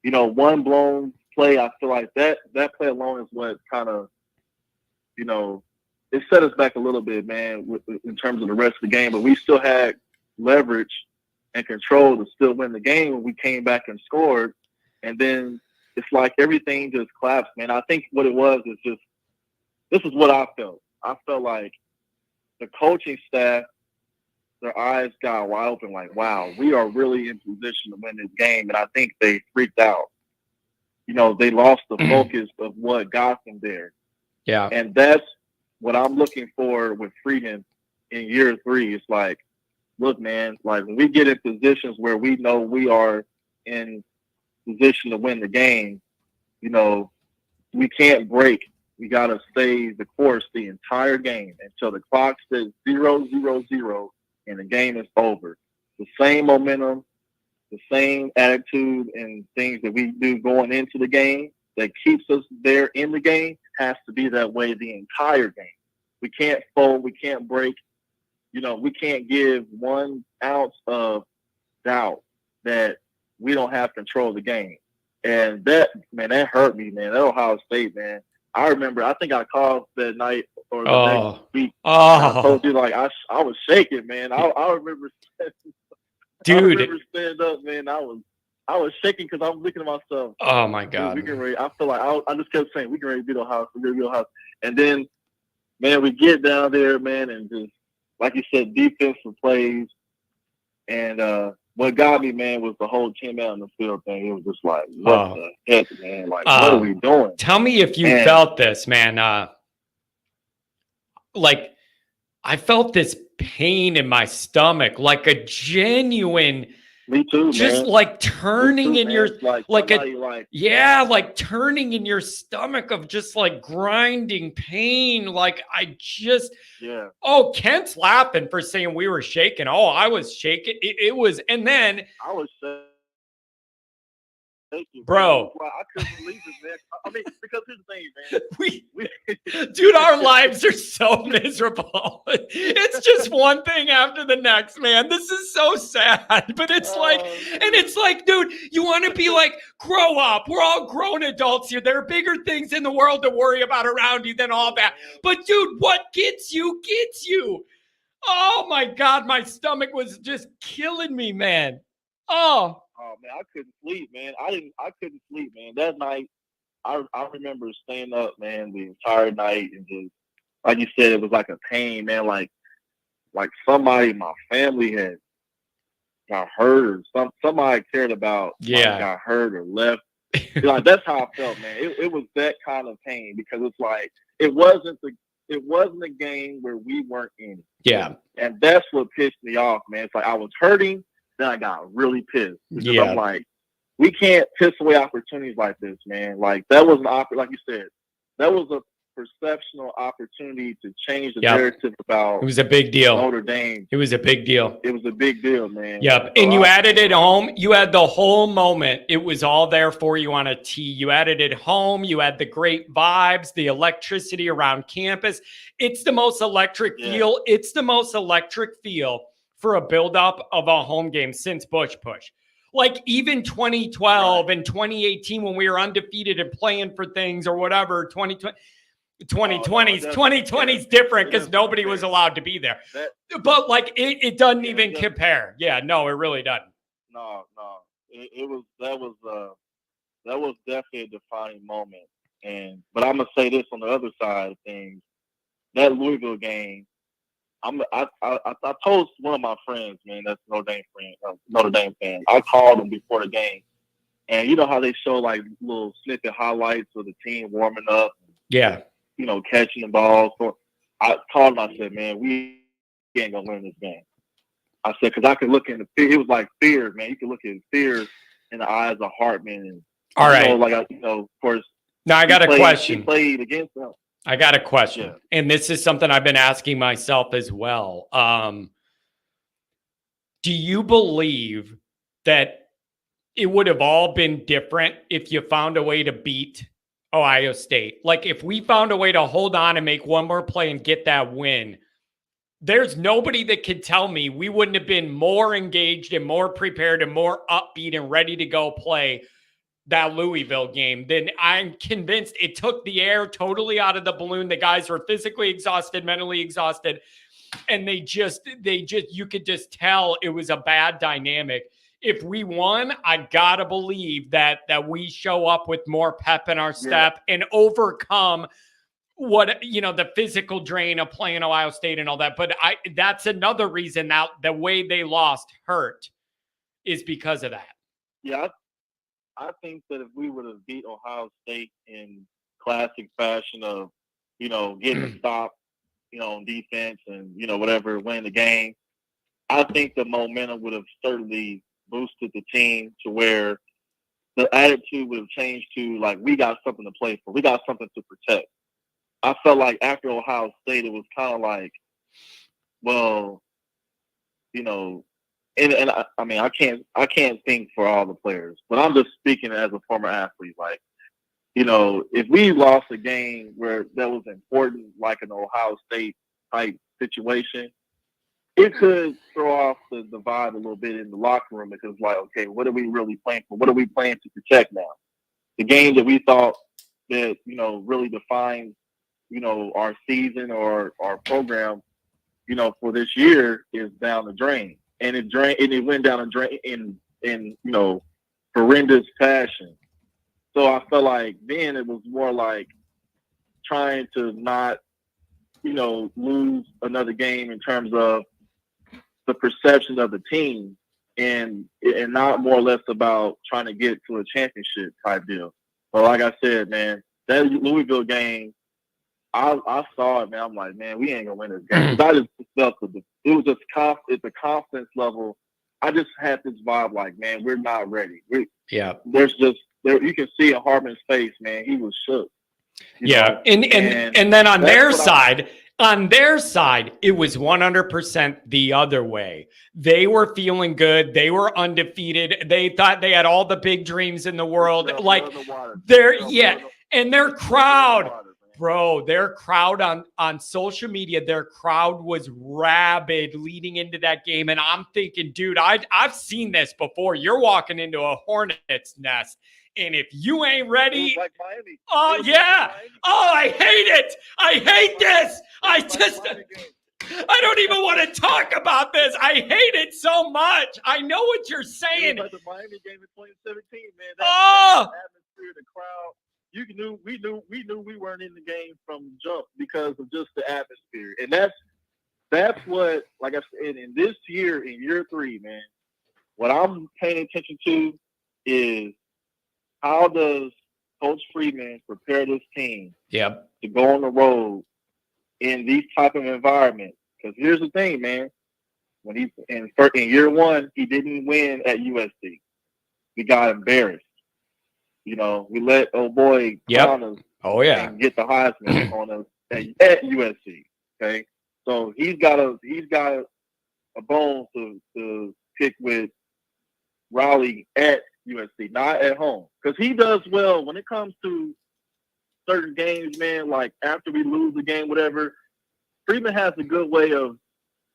One blown play, I feel like that play alone is what kind of, it set us back a little bit, man, in terms of the rest of the game. But we still had leverage and control to still win the game when we came back and scored. And then it's like everything just collapsed, man. I think what it was is just, this is what I felt. I felt like the coaching staff, their eyes got wide open, like, wow, we are really in position to win this game. And I think they freaked out. They lost the focus of what got them there. Yeah. And that's what I'm looking for with Freeman in year 3. It's like, look, man, like when we get in positions where we know we are in position to win the game, we can't break. We got to stay the course the entire game until the clock says 0-0-0 and the game is over. The same momentum, the same attitude and things that we do going into the game that keeps us there in the game has to be that way the entire game. We can't fold. We can't break. We can't give 1 ounce of doubt that we don't have control of the game. And that hurt me, man. That Ohio State, man. I remember, I think I called that night or the next week. I told you, like, I was shaking, man. I remember standing up, man. I was shaking because I was looking at myself. Oh, my God. We can ready. I feel like I just kept saying, we can ready to beat Ohio. We're going to beat Ohio. And then, man, we get down there, man, and just, like you said, defensive plays. And what got me, man, was the whole 10 man on the field thing. It was just like, what the heck, man? Like, what are we doing? Tell me if you felt this, man. Like, I felt this pain in my stomach, like a genuine. Me too, just man. like turning in your like turning in your stomach of just like grinding pain. Like Kent's laughing for saying we were shaking. Oh, I was shaking. It was, and then I was shaking, bro. I couldn't believe it, man. I mean, because here's the thing, man. Dude, our lives are so miserable. It's just one thing after the next, man. This is so sad. But it's it's like, dude, you want to be like, grow up. We're all grown adults here. There are bigger things in the world to worry about around you than all that. But dude, what gets you, gets you. Oh my God, my stomach was just killing me, man. Oh man, I couldn't sleep, man. I couldn't sleep, man. That night, I remember staying up, man, the entire night, and just like you said, it was like a pain, man. Like somebody in my family had got hurt, or somebody I cared about got hurt or left. Like that's how I felt, man. It was that kind of pain, because it's like it wasn't a game where we weren't in it. Yeah, and that's what pissed me off, man. It's like I was hurting, then I got really pissed because I'm like, we can't piss away opportunities like this, man. Like that was like you said, that was a perceptional opportunity to change the narrative about. It was a big deal. Notre Dame. It was a big deal. It was a big deal, man. Yep. And you added it home. You had the whole moment. It was all there for you on a tee. You added it home. You had the great vibes, the electricity around campus. It's the most electric feel. It's the most electric feel for a buildup of a home game since Bush Push. Like even 2012 and 2018 when we were undefeated and playing for things or whatever, 2020's different because nobody was allowed to be there. But like it doesn't even compare. Yeah, no, it really doesn't. No. That was definitely a defining moment. But I'm gonna say this on the other side of things. That Louisville game, I told one of my friends, man, that's Notre Dame fan. I called him before the game, and you know how they show like little snippet highlights of the team warming up. Yeah. You know, catching the ball. So I called him. I said, man, we ain't gonna win this game. I said, because I could look in the fear. It was like fear, man. You could look at fear in the eyes of Hartman. And, all right. Of course. Now I got a question. He played against them. I got a question. Yeah. And this is something I've been asking myself as well. Do you believe that it would have all been different if you found a way to beat Ohio State? Like if we found a way to hold on and make one more play and get that win, there's nobody that could tell me we wouldn't have been more engaged and more prepared and more upbeat and ready to go play that Louisville game. Then I'm convinced it took the air totally out of the balloon. The guys were physically exhausted, mentally exhausted, and they just you could just tell it was a bad dynamic. If we won, I gotta believe that we show up with more pep in our step and overcome what, you know, the physical drain of playing Ohio State and all that. But that's another reason that the way they lost hurt is because of that. Yeah, I think that if we would have beat Ohio State in classic fashion of, you know, getting a stop, you know, on defense and, you know, whatever, win the game, I think the momentum would have certainly boosted the team to where the attitude would have changed to, like, we got something to play for. We got something to protect. I felt like after Ohio State, it was kind of like, well, you know, and I mean, I can't think for all the players, but I'm just speaking as a former athlete. Like, you know, if we lost a game where that was important, like an Ohio State type situation, it could throw off the vibe a little bit in the locker room, because like, okay, what are we really playing for? What are we playing to protect now? The game that we thought that, you know, really defines, you know, our season or our program, you know, for this year is down the drain. And it went down the drain in you know, horrendous fashion. So I felt like then it was more like trying to not, you know, lose another game in terms of the perception of the team. and not more or less about trying to get to a championship type deal. But like I said, man, that Louisville game, I saw it, man. I'm like, man, we ain't gonna win this game. I just felt it was just it's a confidence level. I just had this vibe, like, man, we're not ready. There's just there. You can see in Hartman's face, man. He was shook. Yeah, and then on their side. On their side, it was 100% the other way. They were feeling good. They were undefeated. They thought they had all the big dreams in the world. Like and their crowd, bro, their crowd on social media, their crowd was rabid leading into that game. And I'm thinking, dude, I've seen this before. You're walking into a hornet's nest. And if you ain't ready, like Miami. Oh yeah. Oh, I hate it. I hate this. I don't even want to talk about this. I hate it so much. I know what you're saying. It was like the Miami game in 2017, man. That atmosphere, the crowd. We knew we weren't in the game from jump because of just the atmosphere. And that's what, like I said, in this year, in year 3, man, what I'm paying attention to is how does Coach Freeman prepare this team to go on the road in these type of environments? Because here's the thing, man. When he in year 1, he didn't win at USC. We got embarrassed. You know, we let old boy clown us and get the Heisman on us at USC. Okay, so he's got a bone to pick with Raleigh at USC, not at home, because he does well when it comes to certain games, man. Like after we lose the game, whatever, Freeman has a good way of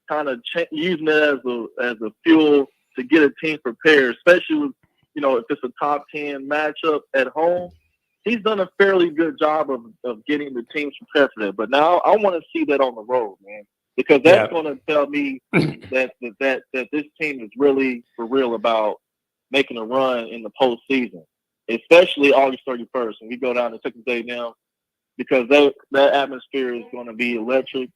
kind of using it as a fuel to get a team prepared, especially with, you know, if it's a top 10 matchup at home. He's done a fairly good job of getting the teams prepared for that. But now I want to see that on the road, man, because that's going to tell me that this team is really for real about making a run in the postseason, especially August 31st when we go down to Texas A&M, because that atmosphere is going to be electric.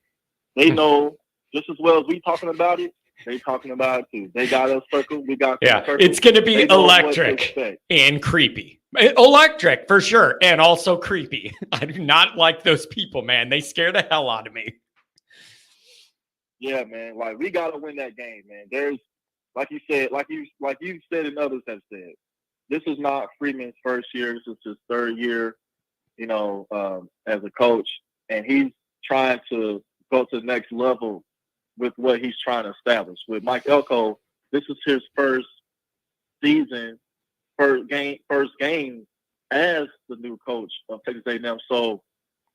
They know just as well as we talking about it. They talking about it too. They got us circled. We got circled. It's going to be electric and creepy. Electric for sure, and also creepy. I do not like those people, man. They scare the hell out of me. Yeah, man. Like we got to win that game, man. There's, like you said, like you said, and others have said, this is not Freeman's first year. This is his 3rd year, you know, as a coach, and he's trying to go to the next level with what he's trying to establish. With Mike Elko, this is his first season, first game as the new coach of Texas A&M. So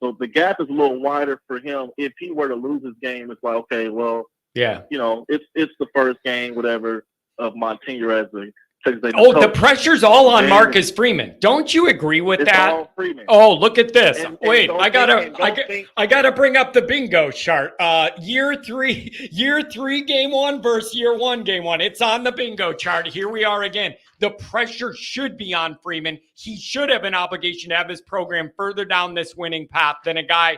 the gap is a little wider for him. If he were to lose his game, it's like, okay, well, you know, it's the first game, whatever, of my tenure as a Texas A&M coach. The pressure's all on Marcus Freeman. Don't you agree with that? All Freeman. Oh, look at this. Wait, I gotta bring up the bingo chart. Year three, game 1 versus year 1, game 1. It's on the bingo chart. Here we are again. The pressure should be on Freeman. He should have an obligation to have his program further down this winning path than a guy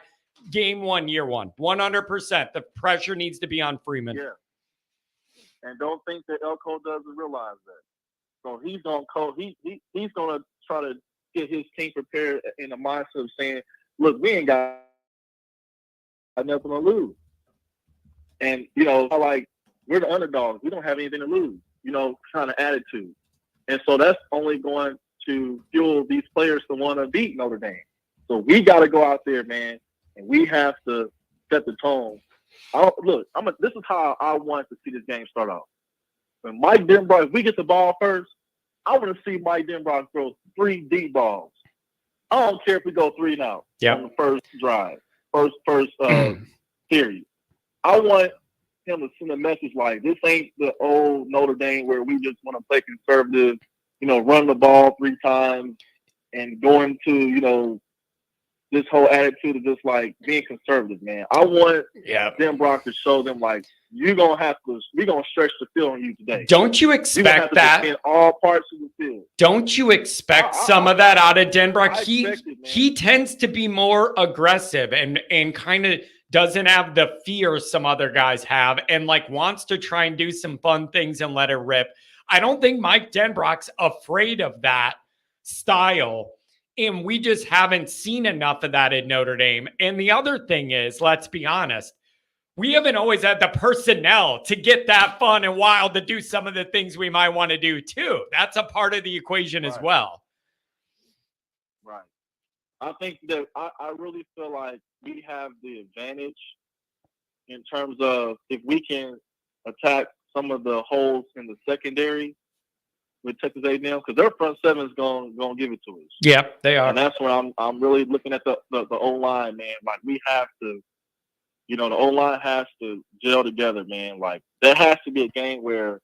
game 1, year 1. 100%. The pressure needs to be on Freeman. Yeah. And don't think that Elko doesn't realize that. So he's gonna try to get his team prepared in the mindset of saying, "Look, we ain't got nothing to lose," and you know, like we're the underdogs. We don't have anything to lose. You know, kind of attitude, and so that's only going to fuel these players to want to beat Notre Dame. So we got to go out there, man, and we have to set the tone. This is how I want to see this game start off. When Mike Denbrock, if we get the ball first, I want to see Mike Denbrock throw 3 deep balls. I don't care if we go 3 now on the first drive, first series. I want him to send a message like, this ain't the old Notre Dame where we just want to play conservative, you know, run the ball 3 times and go into, you know, this whole attitude of just like being conservative, man. I want Denbrock to show them like, we're going to stretch the field on you today. Don't you expect that? In all parts of the field. Don't you expect some of that out of Denbrock? He tends to be more aggressive and kind of doesn't have the fear some other guys have, and like wants to try and do some fun things and let it rip. I don't think Mike Denbrock's afraid of that style. And we just haven't seen enough of that at Notre Dame. And the other thing is, let's be honest, we haven't always had the personnel to get that fun and wild to do some of the things we might want to do too. That's a part of the equation as well. Right. I think that I really feel like we have the advantage in terms of if we can attack some of the holes in the secondary with Texas A&M, because their front seven is going to give it to us. Yep, they are. And that's where I'm really looking at the O-line, man. Like, we have to, the O-line has to gel together, man. Like, there has to be a game where,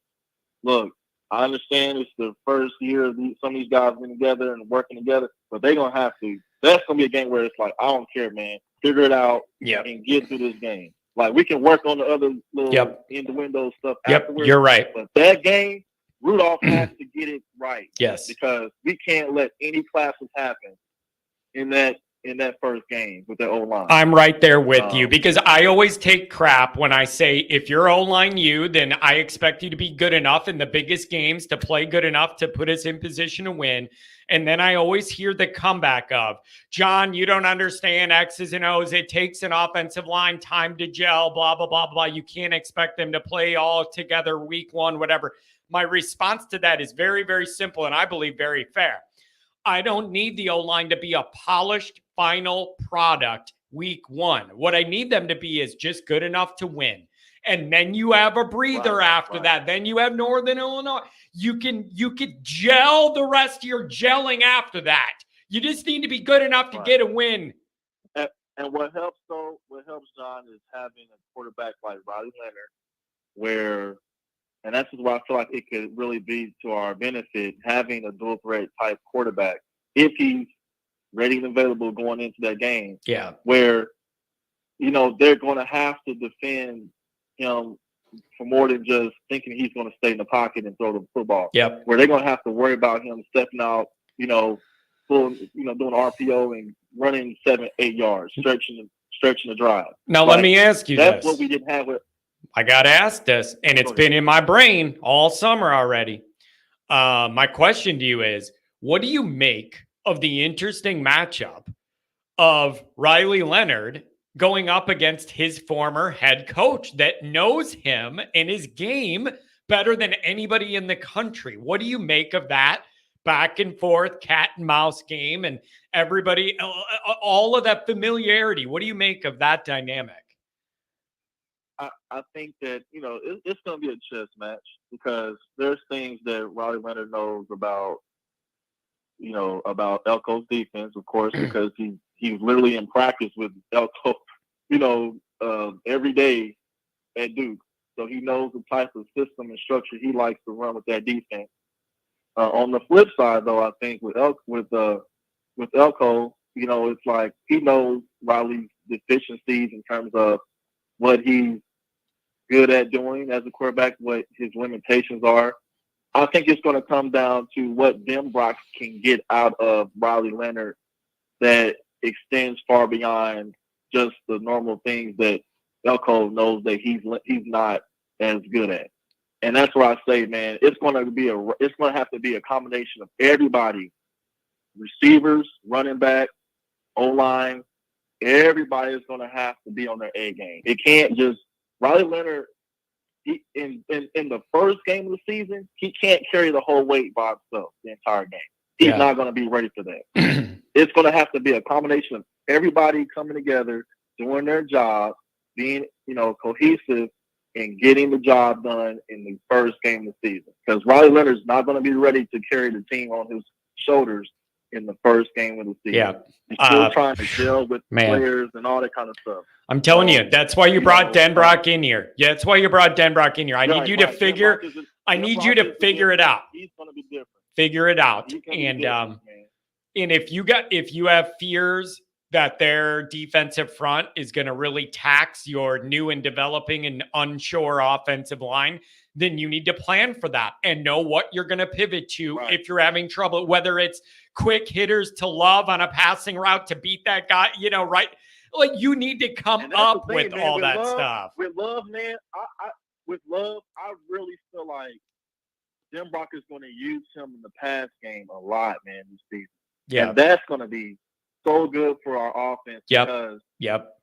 look, I understand it's the first year of some of these guys been together and working together, but they're going to have to. That's going to be a game where it's like, I don't care, man. Figure it out and get through this game. Like, we can work on the other little in-the-window stuff afterwards. You're right. But that game, Rudolph has to get it right. Yes. Because we can't let any clashes happen in that first game with the O-line. I'm right there with you, because I always take crap when I say, if you're O-line then I expect you to be good enough in the biggest games to play good enough to put us in position to win. And then I always hear the comeback of, John, you don't understand X's and O's. It takes an offensive line time to gel, blah, blah, blah, blah. You can't expect them to play all together week one, whatever. My response to that is very, very simple, and I believe very fair. I don't need the O-line to be a polished final product week one. What I need them to be is just good enough to win. And then you have a breather after that. Then you have Northern Illinois. You could gel the rest of your gelling after that. You just need to be good enough to get a win. And what helps, John, is having a quarterback like Riley Leonard, where, and that's why I feel like it could really be to our benefit, having a dual threat type quarterback, if he's ready and available going into that game. Yeah. Where, they're going to have to defend him for more than just thinking he's going to stay in the pocket and throw the football. Yep. Where they're going to have to worry about him stepping out, doing RPO and running 7-8 yards, stretching the drive. Now, let me ask you that's this. What we didn't have with. I got to ask this, and it's been in my brain all summer already. My question to you is, what do you make of the interesting matchup of Riley Leonard going up against his former head coach that knows him and his game better than anybody in the country? What do you make of that back and forth cat and mouse game and everybody, all of that familiarity? What do you make of that dynamic? I think that, it's going to be a chess match, because there's things that Riley Leonard knows about Elko's defense, of course, because he's literally in practice with Elko, every day at Duke. So he knows the type of system and structure he likes to run with that defense. On the flip side, though, I think with Elko, it's like he knows Riley's deficiencies in terms of what he's good at doing as a quarterback, what his limitations are. I think it's going to come down to what Denbrock can get out of Riley Leonard that extends far beyond just the normal things that Elko knows that he's not as good at. And that's where I say, man, it's going to have to be a combination of everybody, receivers, running back, O-line. Everybody is going to have to be on their A game. It can't just Riley Leonard. In the first game of the season, he can't carry the whole weight by himself the entire game. He's not going to be ready for that. It's going to have to be a combination of everybody coming together, doing their job, being cohesive, and getting the job done in the first game of the season. Because Riley Leonard's not going to be ready to carry the team on his shoulders in the first game of the season. Yeah. He's still trying to deal with players and all that kind of stuff. I'm telling you, that's why you brought Denbrock in here. Yeah, that's why you brought Denbrock in here. I need you to figure it out. He's going to be different. Figure it out. And if you have fears that their defensive front is going to really tax your new and developing and unsure offensive line, then you need to plan for that and know what you're going to pivot to if you're having trouble, whether it's quick hitters to Love on a passing route to beat that guy, right? Like, you need to come And that's up the thing, with man, all that stuff. With Love, man, with Love, I really feel like Jim Brock is going to use him in the pass game a lot, man, this season. Yeah. And that's going to be so good for our offense because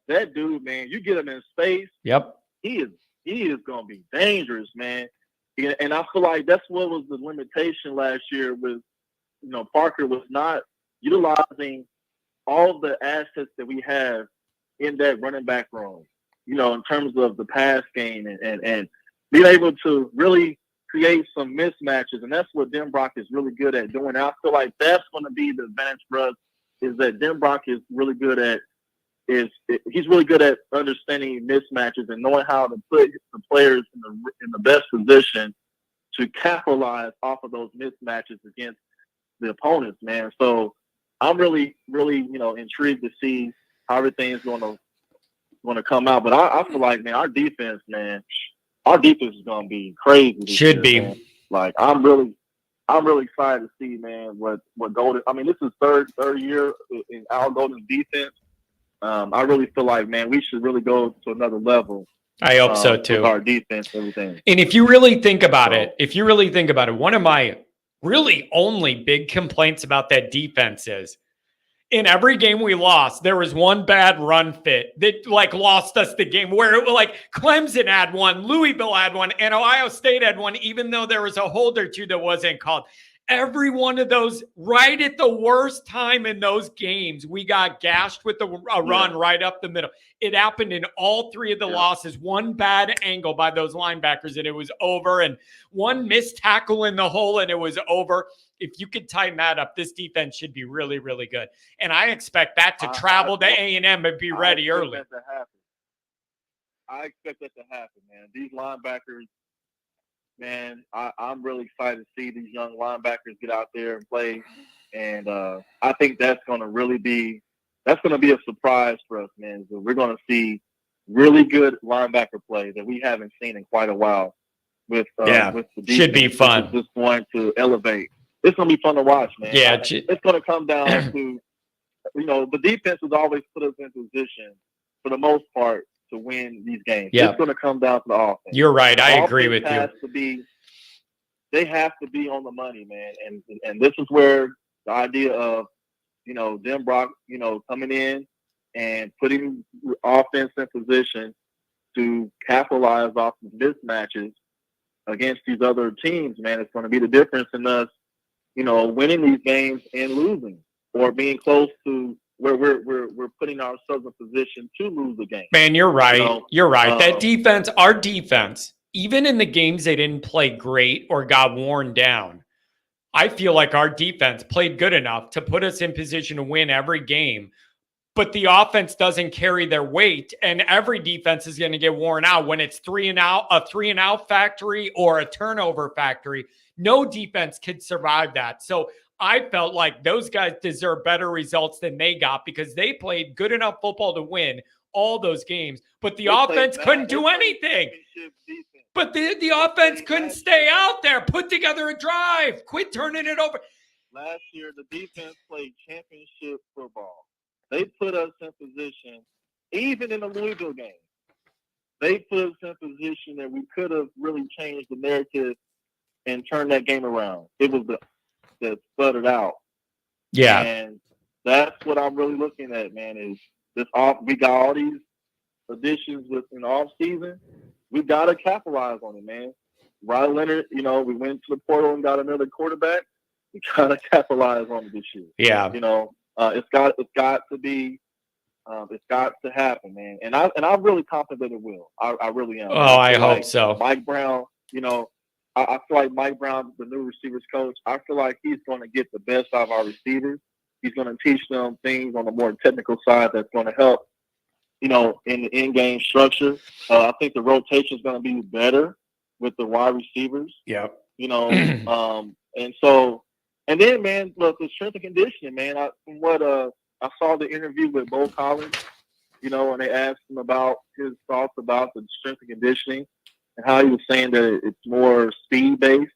that dude, man, you get him in space. Yep. He is going to be dangerous, man. And I feel like that's what was the limitation last year with, Parker was not utilizing all the assets that we have in that running back room, in terms of the pass game and being able to really create some mismatches. And that's what Jim Brock is really good at doing. And I feel like that's going to be the advantage for us, is that Jim Brock is really good at he's really good at understanding mismatches and knowing how to put the players in the best position to capitalize off of those mismatches against the opponents, man. So I'm really, really, intrigued to see how everything's going to come out. But I feel like, man, our defense is going to be crazy. Should be. Man. Like, I'm really excited to see, man, what Golden. I mean, this is third year in Al Golden's defense. I really feel like, man, we should really go to another level. I hope so too. With our defense, everything. And if you really think about it, one of my really only big complaints about that defense is, in every game we lost, there was one bad run fit that lost us the game, where it was Clemson had one, Louisville had one, and Ohio State had one, even though there was a hold or two that wasn't called. Every one of those, right at the worst time in those games, we got gashed with a run right up the middle. It happened in all three of the losses. One bad angle by those linebackers, and it was over. And one missed tackle in the hole, and it was over. If you could tighten that up, this defense should be really, really good. And I expect that to travel to A&M and be ready early. I expect that to happen, man. These linebackers, man, I'm really excited to see these young linebackers get out there and play. And I think that's going to be a surprise for us, man. So we're going to see really good linebacker play that we haven't seen in quite a while with the defense. Should be fun. It's just going to elevate. It's going to be fun to watch, man. Yeah. It's going to come down to, the defense has always put us in position for the most part to win these games. Yeah. It's going to come down to the offense. You're right. I agree with you. They have to be on the money, man. And this is where the idea of, Jim Brock, coming in and putting offense in position to capitalize off of mismatches against these other teams, man, it's going to be the difference in us, winning these games and losing, or being close to where we're putting ourselves in position to lose the game. Man, you're right. You're right. That defense, our defense, even in the games they didn't play great or got worn down, I feel like our defense played good enough to put us in position to win every game. But the offense doesn't carry their weight, and every defense is going to get worn out when it's 3-and-out factory or a turnover factory. No defense could survive that. So I felt like those guys deserve better results than they got, because they played good enough football to win all those games, but the offense couldn't do anything. But the offense couldn't stay out there, put together a drive, quit turning it over. Last year, the defense played championship football. They put us in position, even in the Louisville game, they put us in position that we could have really changed the narrative and turned that game around. It was that sputtered out. Yeah. And that's what I'm really looking at, man, is we got all these additions in the off season. We got to capitalize on it, man. Riley Leonard, we went to the portal and got another quarterback. We got to capitalize on it this year. Yeah. It's got to be, it's got to happen, man. And I'm really confident it will. I really am. Oh, I hope so. Mike Brown, I feel like Mike Brown, the new receivers coach, I feel like he's going to get the best out of our receivers. He's going to teach them things on the more technical side that's going to help, in the in-game structure. I think the rotation is going to be better with the wide receivers. Yeah. And then, man, look, the strength and conditioning, man. From what I saw the interview with Bo Collins, and they asked him about his thoughts about the strength and conditioning and how he was saying that it's more speed-based,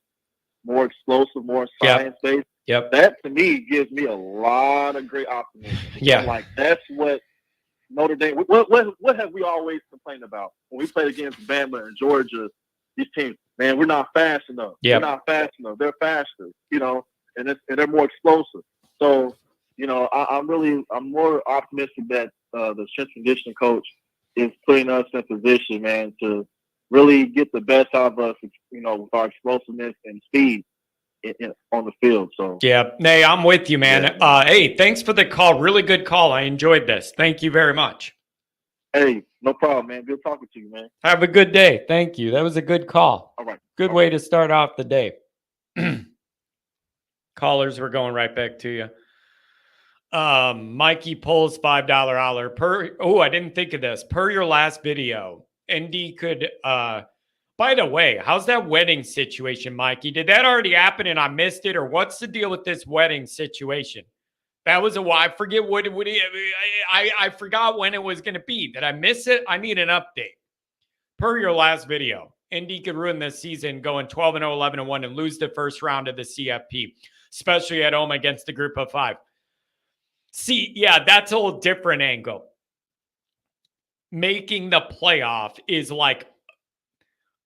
more explosive, more science-based. Yep. That, to me, gives me a lot of great optimism. Yeah. Like, that's what Notre Dame. What have we always complained about when we played against Bama and Georgia? These teams, man, we're not fast enough. Yep. We're not fast enough. They're faster, and they're more explosive. So, I'm more optimistic that the strength conditioning coach is putting us in position, man, to really get the best out of us, with our explosiveness and speed on the field. So yeah, Nay, I'm with you, man. Yeah. Hey, thanks for the call. Really good call. I enjoyed this. Thank you very much. Hey, no problem, man. Good talking to you, man. Have a good day. Thank you. That was a good call. All right. Good way to start off the day. Callers, we're going right back to you. Mikey pulls $5 holler per. Oh, I didn't think of this. Per your last video, ND could. By the way, how's that wedding situation, Mikey? Did that already happen and I missed it, or what's the deal with this wedding situation? That was I forget I forgot when it was going to be. Did I miss it? I need an update. Per your last video, ND could ruin this season going 12-0, 11-1, and lose the first round of the CFP, especially at home against the group of 5. See, yeah, that's a whole different angle. Making the playoff is like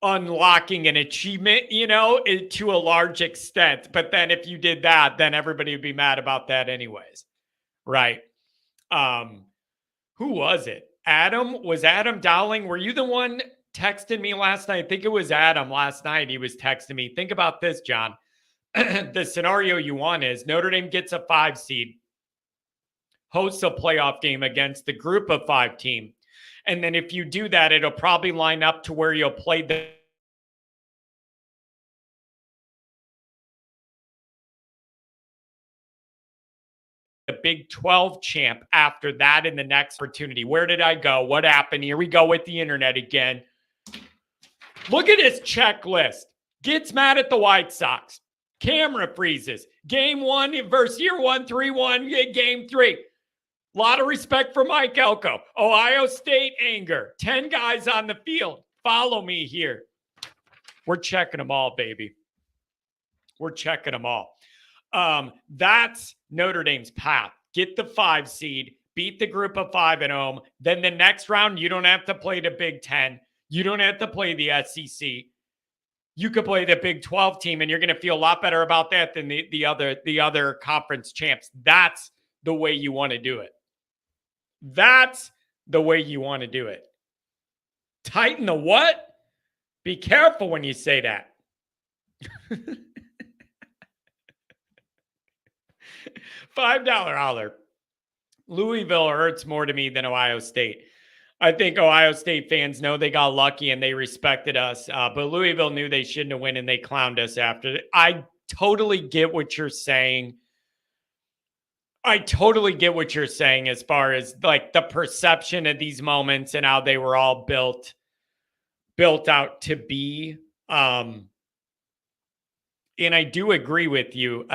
unlocking an achievement, to a large extent. But then if you did that, then everybody would be mad about that anyways. Right. Who was it? Adam? Was Adam Dowling? Were you the one texting me last night? I think it was Adam last night. He was texting me. Think about this, John. The scenario you want is Notre Dame gets a 5 seed, hosts a playoff game against the group of 5 team. And then if you do that, it'll probably line up to where you'll play the Big 12 champ after that in the next opportunity. Where did I go? What happened? Here we go with the internet again. Look at his checklist. Gets mad at the White Sox. Camera freezes. Game 1 versus year 1, 3-1. Game 3. A lot of respect for Mike Elko. Ohio State anger. 10 guys on the field. Follow me here. We're checking them all, baby. We're checking them all. That's Notre Dame's path. Get the 5 seed. Beat the group of 5 at home. Then the next round, you don't have to play the Big 10. You don't have to play the SEC. You could play the Big 12 team, and you're going to feel a lot better about that than the other conference champs. That's the way you want to do it. That's the way you want to do it. Tighten the what? Be careful when you say that. $5 holler. Louisville hurts more to me than Ohio State. I think Ohio State fans know they got lucky and they respected us, but Louisville knew they shouldn't have won and they clowned us after. I totally get what you're saying. I totally get what you're saying as far as like the perception of these moments and how they were all built out to be. And I do agree with you.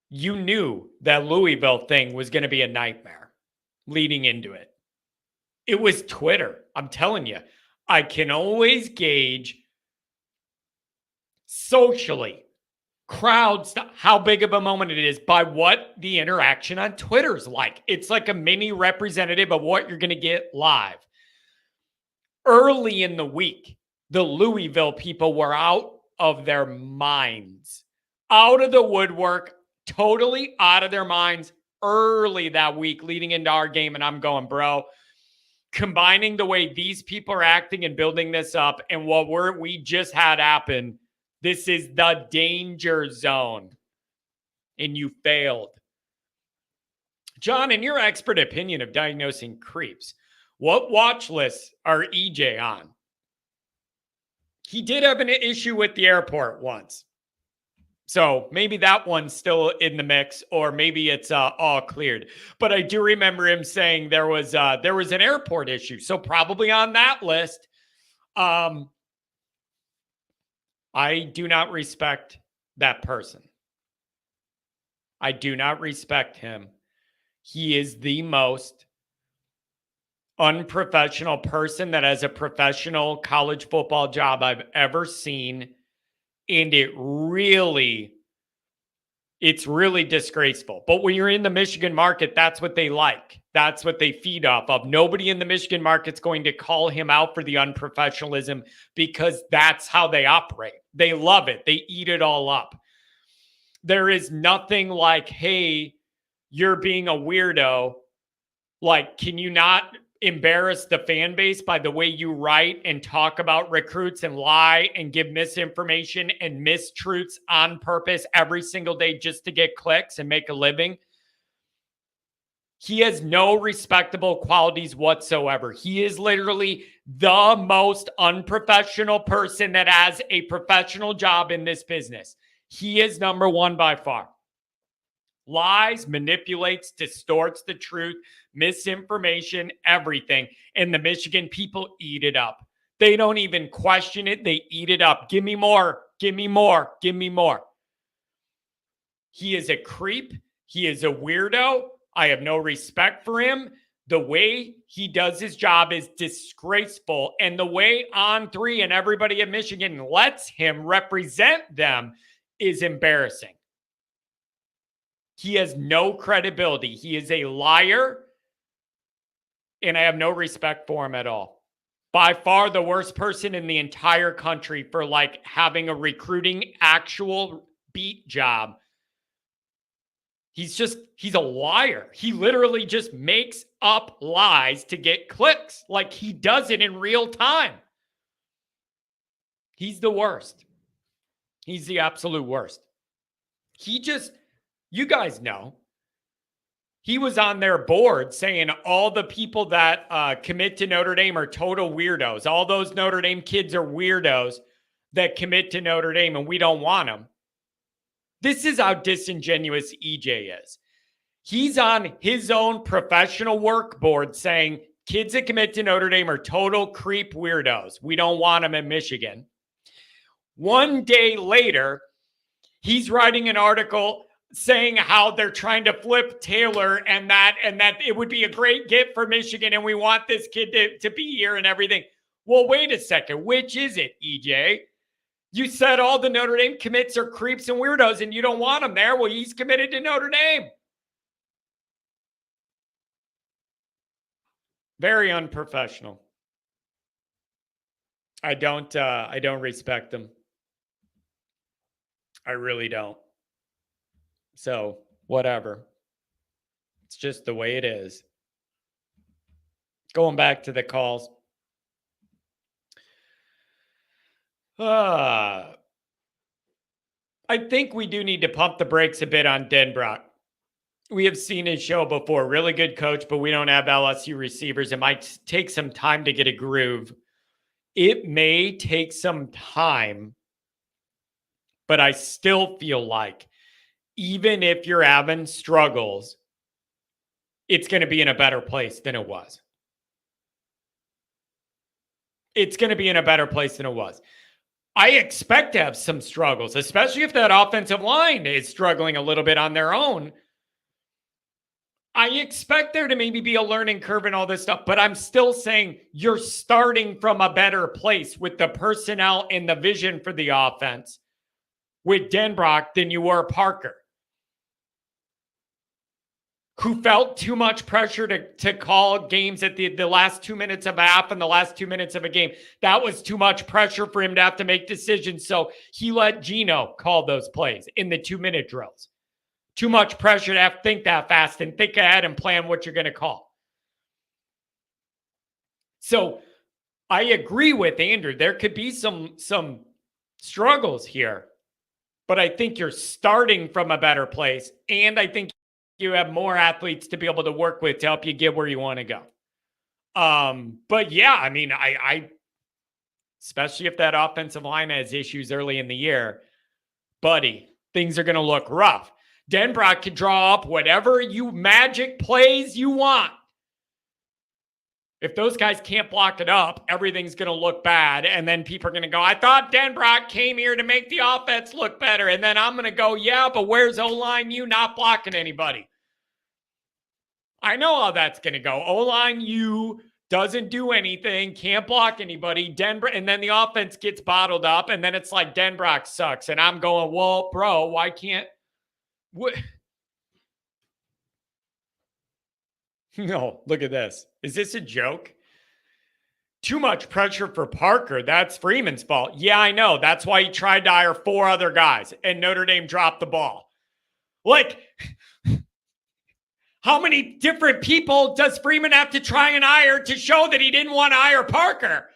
You knew that Louisville thing was going to be a nightmare leading into it. It was Twitter. I'm telling you, I can always gauge socially crowds, how big of a moment it is by what the interaction on Twitter is like. It's like a mini representative of what you're going to get live. Early in the week, the Louisville people were out of their minds, out of the woodwork, totally out of their minds early that week leading into our game. And I'm going, bro, combining the way these people are acting and building this up and what we just had happen, this is the danger zone. And you failed. John, in your expert opinion of diagnosing creeps, what watch lists are EJ on? He did have an issue with the airport once. So maybe that one's still in the mix, or maybe it's all cleared. But I do remember him saying there was an airport issue. So probably on that list. I do not respect that person. I do not respect him. He is the most unprofessional person that has a professional college football job I've ever seen. And it really It's really disgraceful. But when you're in the Michigan market, that's what they like. That's what they feed off of. Nobody in the Michigan market's going to call him out for the unprofessionalism because that's how they operate. They love it. They eat it all up. There is nothing like, hey, you're being a weirdo. Like, can you not embarrass the fan base by the way you write and talk about recruits and lie and give misinformation and mistruths on purpose every single day just to get clicks and make a living? He has no respectable qualities whatsoever. He is literally the most unprofessional person that has a professional job in this business. He is number one by far. Lies, manipulates, distorts the truth, misinformation, everything. And the Michigan people eat it up. They don't even question it. They eat it up. Give me more. Give me more. Give me more. He is a creep. He is a weirdo. I have no respect for him. The way he does his job is disgraceful. And the way On3 and everybody at Michigan lets him represent them is embarrassing. He has no credibility. He is a liar, and I have no respect for him at all. By far the worst person in the entire country for like having a recruiting actual beat job. He's a liar. He literally just makes up lies to get clicks. Like he does it in real time. He's the worst. He's the absolute worst. You guys know, he was on their board saying all the people that commit to Notre Dame are total weirdos. All those Notre Dame kids are weirdos that commit to Notre Dame, and we don't want them. This is how disingenuous EJ is. He's on his own professional work board saying kids that commit to Notre Dame are total creep weirdos. We don't want them in Michigan. One day later, he's writing an article saying how they're trying to flip Taylor and that it would be a great gift for Michigan and we want this kid to be here and everything. Well, wait a second. Which is it, EJ? You said all the Notre Dame commits are creeps and weirdos and you don't want him there. Well, he's committed to Notre Dame. Very unprofessional. I don't respect them. I really don't. So, whatever. It's just the way it is. Going back to the calls. I think we do need to pump the brakes a bit on Denbrock. We have seen his show before. Really good coach, but we don't have LSU receivers. It might take some time to get a groove. It may take some time, but I still feel like even if you're having struggles, it's going to be in a better place than it was. It's going to be in a better place than it was. I expect to have some struggles, especially if that offensive line is struggling a little bit on their own. I expect there to maybe be a learning curve and all this stuff, but I'm still saying you're starting from a better place with the personnel and the vision for the offense with Denbrock than you were Parker, who felt too much pressure to call games at the last 2 minutes of a half and the last 2 minutes of a game. That was too much pressure for him to have to make decisions, so he let Gino call those plays in the 2-minute drills. Too much pressure to have to think that fast and think ahead and plan what you're going to call. So I agree with Andrew. There could be some struggles here, but I think you're starting from a better place, and I think you have more athletes to be able to work with to help you get where you want to go. But yeah, I mean, I especially if that offensive line has issues early in the year, buddy, things are going to look rough. Denbrock can draw up whatever magic plays you want. If those guys can't block it up, everything's going to look bad. And then people are going to go, I thought Denbrock came here to make the offense look better. And then I'm going to go, yeah, but where's O-line U not blocking anybody? I know how that's going to go. O-line U doesn't do anything, can't block anybody. And then the offense gets bottled up. And then it's like Denbrock sucks. And I'm going, well, bro, why can't What? No, look at this. Is this a joke? Too much pressure for Parker. That's Freeman's fault. Yeah, I know. That's why he tried to hire 4 other guys, and Notre Dame dropped the ball. Like, how many different people does Freeman have to try and hire to show that he didn't want to hire Parker?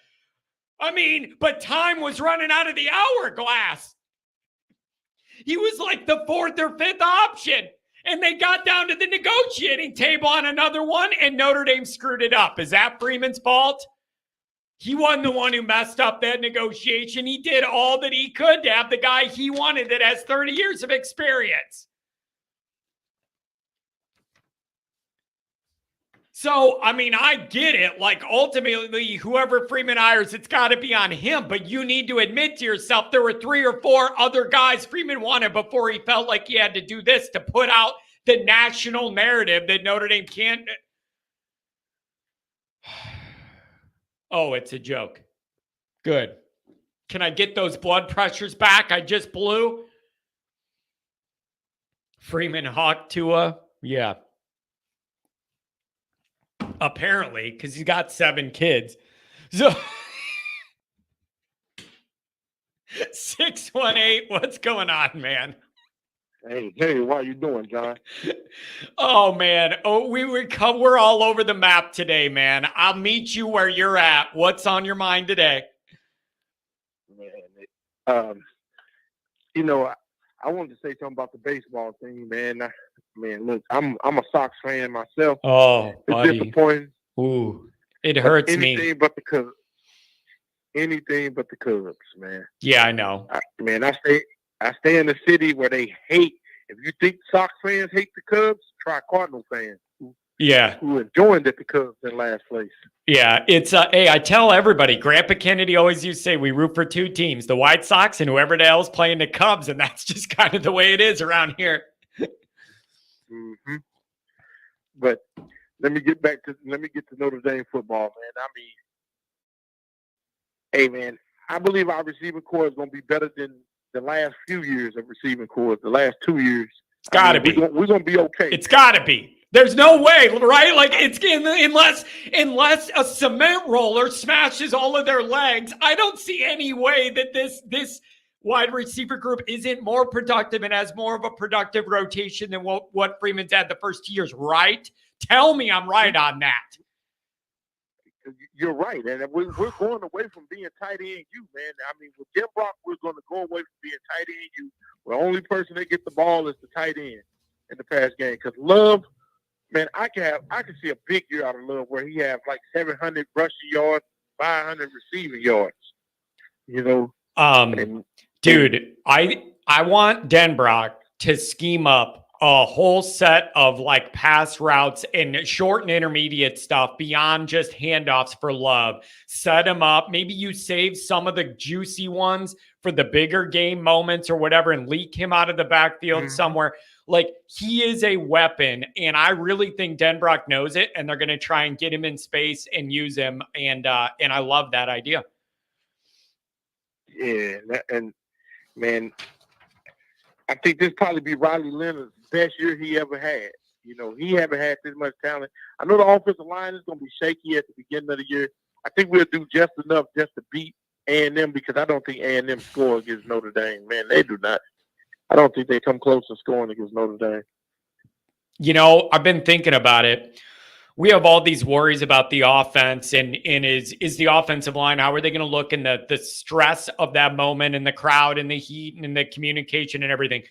I mean, but time was running out of the hourglass. He was like the 4th or 5th option. And they got down to the negotiating table on another one, and Notre Dame screwed it up. Is that Freeman's fault? He wasn't the one who messed up that negotiation. He did all that he could to have the guy he wanted that has 30 years of experience. So, I mean, I get it. Like, ultimately, whoever Freeman hires, it's got to be on him. But you need to admit to yourself there were 3 or 4 other guys Freeman wanted before he felt like he had to do this to put out the national narrative that Notre Dame can't. Oh, it's a joke. Good. Can I get those blood pressures back I just blew? Freeman Hawk Tua? Yeah. Apparently, because he's got 7 kids. So 618, what's going on, man? Hey, what are you doing, John? Oh, man. Oh, we're all over the map today, man. I'll meet you where you're at. What's on your mind today? Man, I wanted to say something about the baseball thing, man. Look, I'm a Sox fan myself. Oh, it's buddy. Disappointing. Ooh, it hurts me. Anything but the Cubs. Anything but the Cubs, man. Yeah, I know. I stay in the city where they hate. If you think Sox fans hate the Cubs, try Cardinal fans. Who enjoying that the Cubs in last place. Yeah, it's hey, I tell everybody, Grandpa Kennedy always used to say we root for 2 teams, the White Sox and whoever the hell's playing the Cubs, and that's just kind of the way it is around here. Mm-hmm. But let me get to Notre Dame football, man. I believe our receiving core is going to be better than the last few years of receiving core. The last 2 years, it's got to be. We're going to be okay. It's got to be. There's no way, right? Like unless a cement roller smashes all of their legs, I don't see any way that this wide receiver group isn't more productive and has more of a productive rotation than what Freeman's had the first 2 years, right? Tell me I'm right on that. You're right, and we're going away from being tight end you, man. I mean, with Jim Brock, we're going to go away from being tight end you. The only person that gets the ball is the tight end in the pass game. Because Love, man, I can see a big year out of Love where he have like 700 rushing yards, 500 receiving yards. Dude, I want Denbrock to scheme up a whole set of like pass routes and short and intermediate stuff beyond just handoffs for Love. Set him up. Maybe you save some of the juicy ones for the bigger game moments or whatever and leak him out of the backfield somewhere. Like, he is a weapon, and I really think Denbrock knows it, and they're going to try and get him in space and use him, and I love that idea. Yeah, man, I think this probably be Riley Leonard's best year he ever had. He haven't had this much talent. I know the offensive line is going to be shaky at the beginning of the year. I think we'll do just enough just to beat A&M because I don't think A&M score against Notre Dame. Man, they do not. I don't think they come close to scoring against Notre Dame. I've been thinking about it. We have all these worries about the offense and is the offensive line, how are they going to look in the stress of that moment and the crowd and the heat and the communication and everything.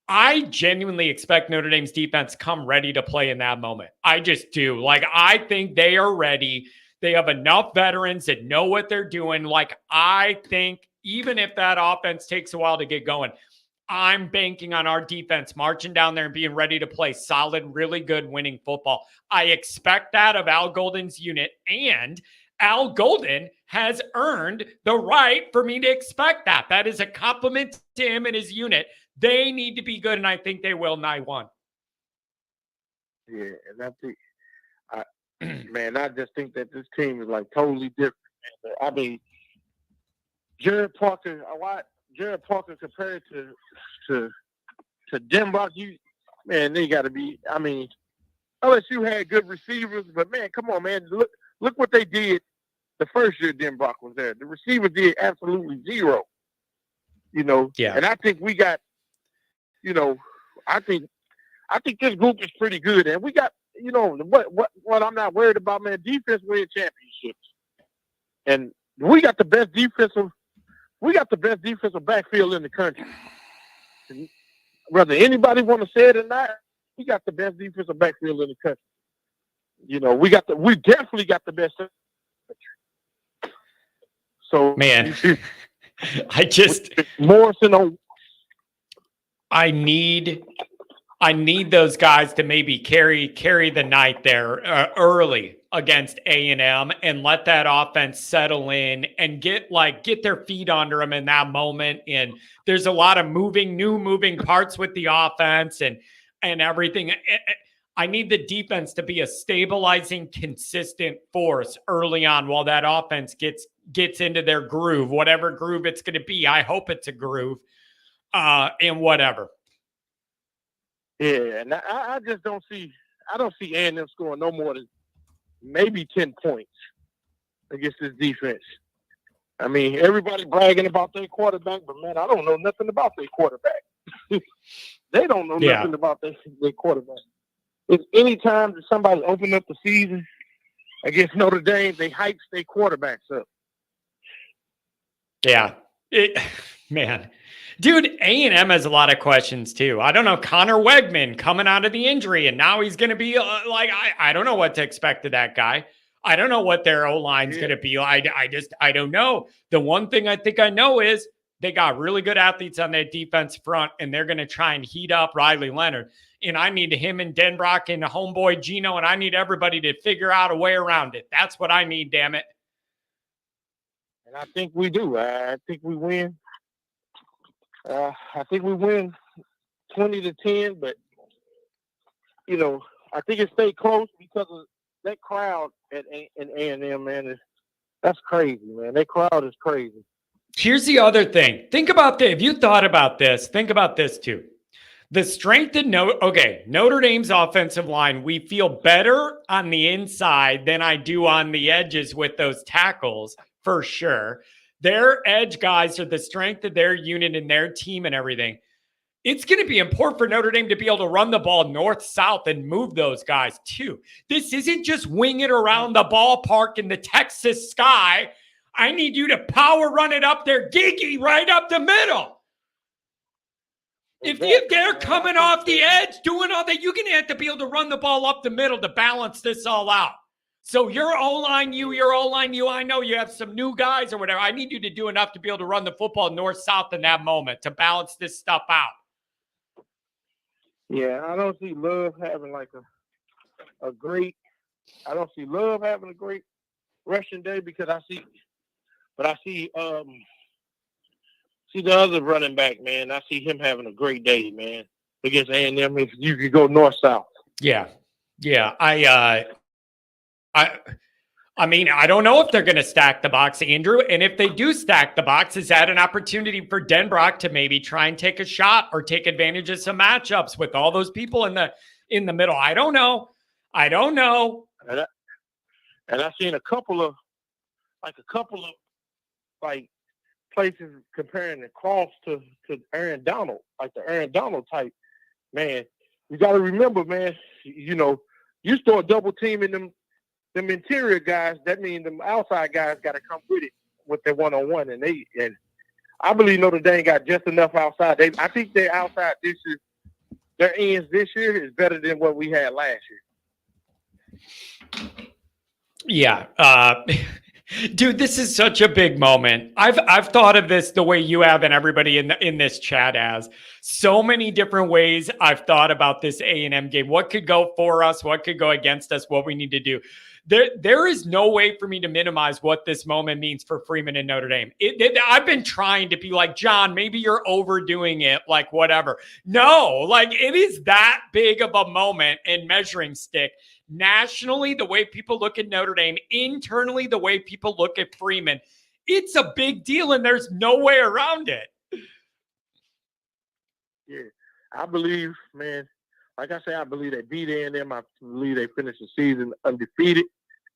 I genuinely expect Notre Dame's defense come ready to play in that moment. I just do. Like, I think they are ready. They have enough veterans that know what they're doing. Like, I think even if that offense takes a while to get going, I'm banking on our defense marching down there and being ready to play solid, really good winning football. I expect that of Al Golden's unit, and Al Golden has earned the right for me to expect that. That is a compliment to him and his unit. They need to be good, and I think they will 9-1. Yeah, and I think, man, I just think that this team is like totally different. I mean, Jared Parker compared to Denbrock, man, they got to be. I mean, LSU had good receivers, but man, come on, man, look what they did the first year Denbrock was there. The receivers did absolutely zero. Yeah. And I think we got, I think this group is pretty good, and we got, what I'm not worried about, man. Defense wins championships, and we got the best defensive backfield in the country. And whether anybody want to say it or not, we got the best defensive backfield in the country. We definitely got the best. So man, Morrison on. I need those guys to maybe carry the night there early against A&M and let that offense settle in and get their feet under them in that moment. And there's a lot of new moving parts with the offense and everything. I need the defense to be a stabilizing, consistent force early on while that offense gets into their groove, whatever groove it's going to be. I hope it's a groove, and whatever. Yeah, and I just don't see A&M scoring no more than maybe 10 points against this defense. I mean, everybody bragging about their quarterback, but man, I don't know nothing about their quarterback. They don't know nothing about their quarterback. If any time that somebody open up the season against Notre Dame, they hype their quarterbacks up. Yeah, man. Dude, A&M has a lot of questions too. I don't know, Connor Wegman coming out of the injury, and now he's going to be I don't know what to expect of that guy. I don't know what their O-line's going to be. I don't know. The one thing I think I know is they got really good athletes on their defense front, and they're going to try and heat up Riley Leonard. And I need him and Denbrock and homeboy Gino, and I need everybody to figure out a way around it. That's what I need, damn it. And I think we do. I think we win. I think we win 20-10, but I think it stayed close because of that crowd in A&M, man. That's crazy, man. That crowd is crazy. Here's the other thing. Think about this. If you thought about this, think about this too. The strength of Notre Dame's offensive line, we feel better on the inside than I do on the edges with those tackles, for sure. Their edge guys are the strength of their unit and their team and everything. It's going to be important for Notre Dame to be able to run the ball north-south and move those guys too. This isn't just wing it around the ballpark in the Texas sky. I need you to power run it up there, Giggy, right up the middle. If they're coming off the edge, doing all that, you're going to have to be able to run the ball up the middle to balance this all out. So your O-line, I know you have some new guys or whatever. I need you to do enough to be able to run the football north-south in that moment to balance this stuff out. Yeah, I don't see Love having a great rushing day because I see the other running back, man. I see him having a great day, man, against A&M if you could go north-south. Yeah. I mean, I don't know if they're going to stack the box, Andrew. And if they do stack the box, is that an opportunity for Denbrock to maybe try and take a shot or take advantage of some matchups with all those people in the middle? I don't know. And I've seen a couple of places comparing the Cross to Aaron Donald, like the Aaron Donald type. Man, you got to remember, man, you start double teaming them interior guys, that means them outside guys got to come with it with their one-on-one. And I believe Notre Dame got just enough outside. I think their outside this year, their ends this year is better than what we had last year. Yeah. Dude, this is such a big moment. I've thought of this the way you have and everybody in this chat has. So many different ways I've thought about this A&M game. What could go for us? What could go against us? What we need to do. There is no way for me to minimize what this moment means for Freeman and Notre Dame. I've been trying to be like, John, maybe you're overdoing it, like whatever. No, it is that big of a moment and measuring stick. Nationally, the way people look at Notre Dame, internally, the way people look at Freeman, it's a big deal and there's no way around it. Yeah, I believe, man, like I say, I believe they beat A&M. I believe they finish the season undefeated.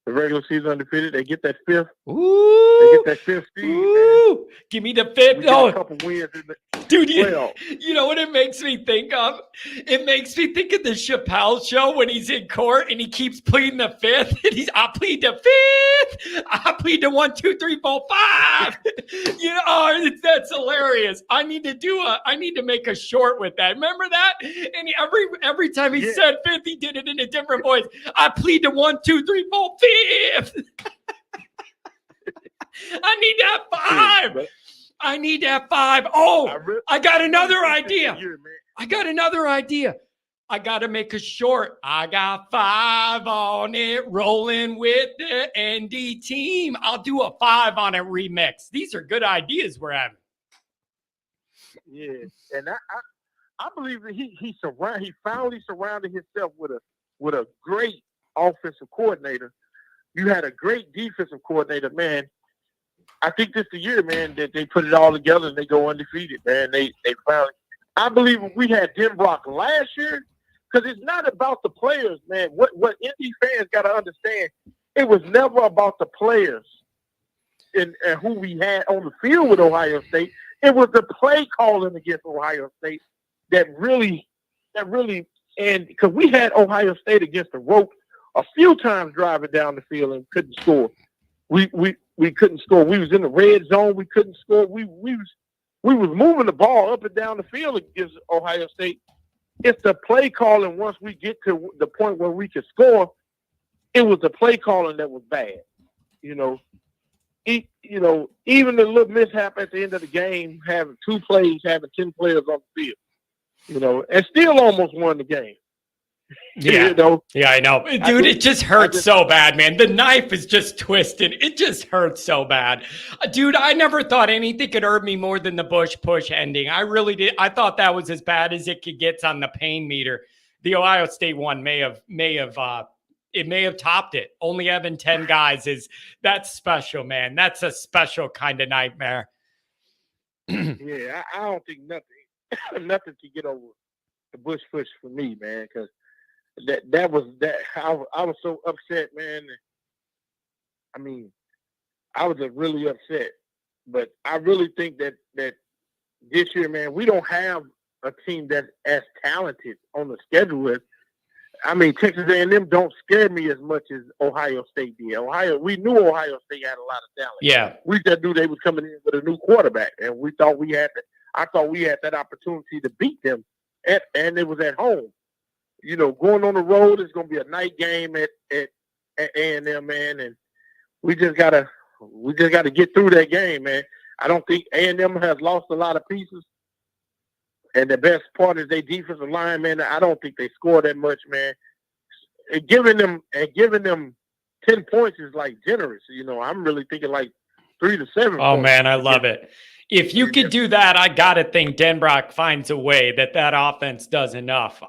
The regular season undefeated. They get that fifth. Ooh, They get that fifth seed, man. Give me the fifth. We get a couple wins in the dude, playoffs. you know what it makes me think of? It makes me think of the Chappelle show when he's in court and he keeps pleading the fifth. And I plead the fifth. I plead the 1, 2, 3, 4, 5. You know, that's hilarious. I need to make a short with that. Remember that? And every time he said fifth, he did it in a different voice. I plead the 1, 2, 3, 4, fifth. I need to have 5. I need to have 5. Oh, I got another idea. I got to make a short. I got 5 on it, rolling with the ND team. I'll do a 5 on a remix. These are good ideas we're having. Yeah, and I believe that he finally surrounded himself with a great offensive coordinator. You had a great defensive coordinator, man. I think this is the year, man, that they put it all together and they go undefeated, man. They finally. I believe if we had Denbrock last year, because it's not about the players, man. What ND fans got to understand, it was never about the players and who we had on the field with Ohio State. It was the play calling against Ohio State that really, and because we had Ohio State against the ropes a few times driving down the field and couldn't score. We couldn't score. We was in the red zone. We couldn't score. We was moving the ball up and down the field against Ohio State. It's the play calling once we get to the point where we could score. It was the play calling that was bad. Even the little mishap at the end of the game, having 2 plays, having 10 players on the field, and still almost won the game. Yeah. Yeah, I know. Dude, it just hurts so bad, man. The knife is just twisted. It just hurts so bad. Dude, I never thought anything could hurt me more than the Bush push ending. I really did. I thought that was as bad as it could get on the pain meter. The Ohio State one may have topped it. Only having 10 guys that's special, man. That's a special kind of nightmare. Yeah, I don't think nothing can get over the Bush push for me, man, because that was I was so upset, man. I mean, I was really upset, but I really think that this year, man, we don't have a team that's as talented on the schedule as. I mean, Texas A&M don't scare me as much as Ohio State did. We knew Ohio State had a lot of talent. Yeah, we just knew they was coming in with a new quarterback, and we thought I thought we had that opportunity to beat them, and it was at home. Going on the road is going to be a night game at A&M, man, and we just gotta get through that game, man. I don't think A&M has lost a lot of pieces, and the best part is their defensive line, man. I don't think they score that much, man. And giving them 10 points is like generous. I'm really thinking like 3 to 7. Oh man, I love it. If you could do that, I gotta think Denbrock finds a way that offense does enough.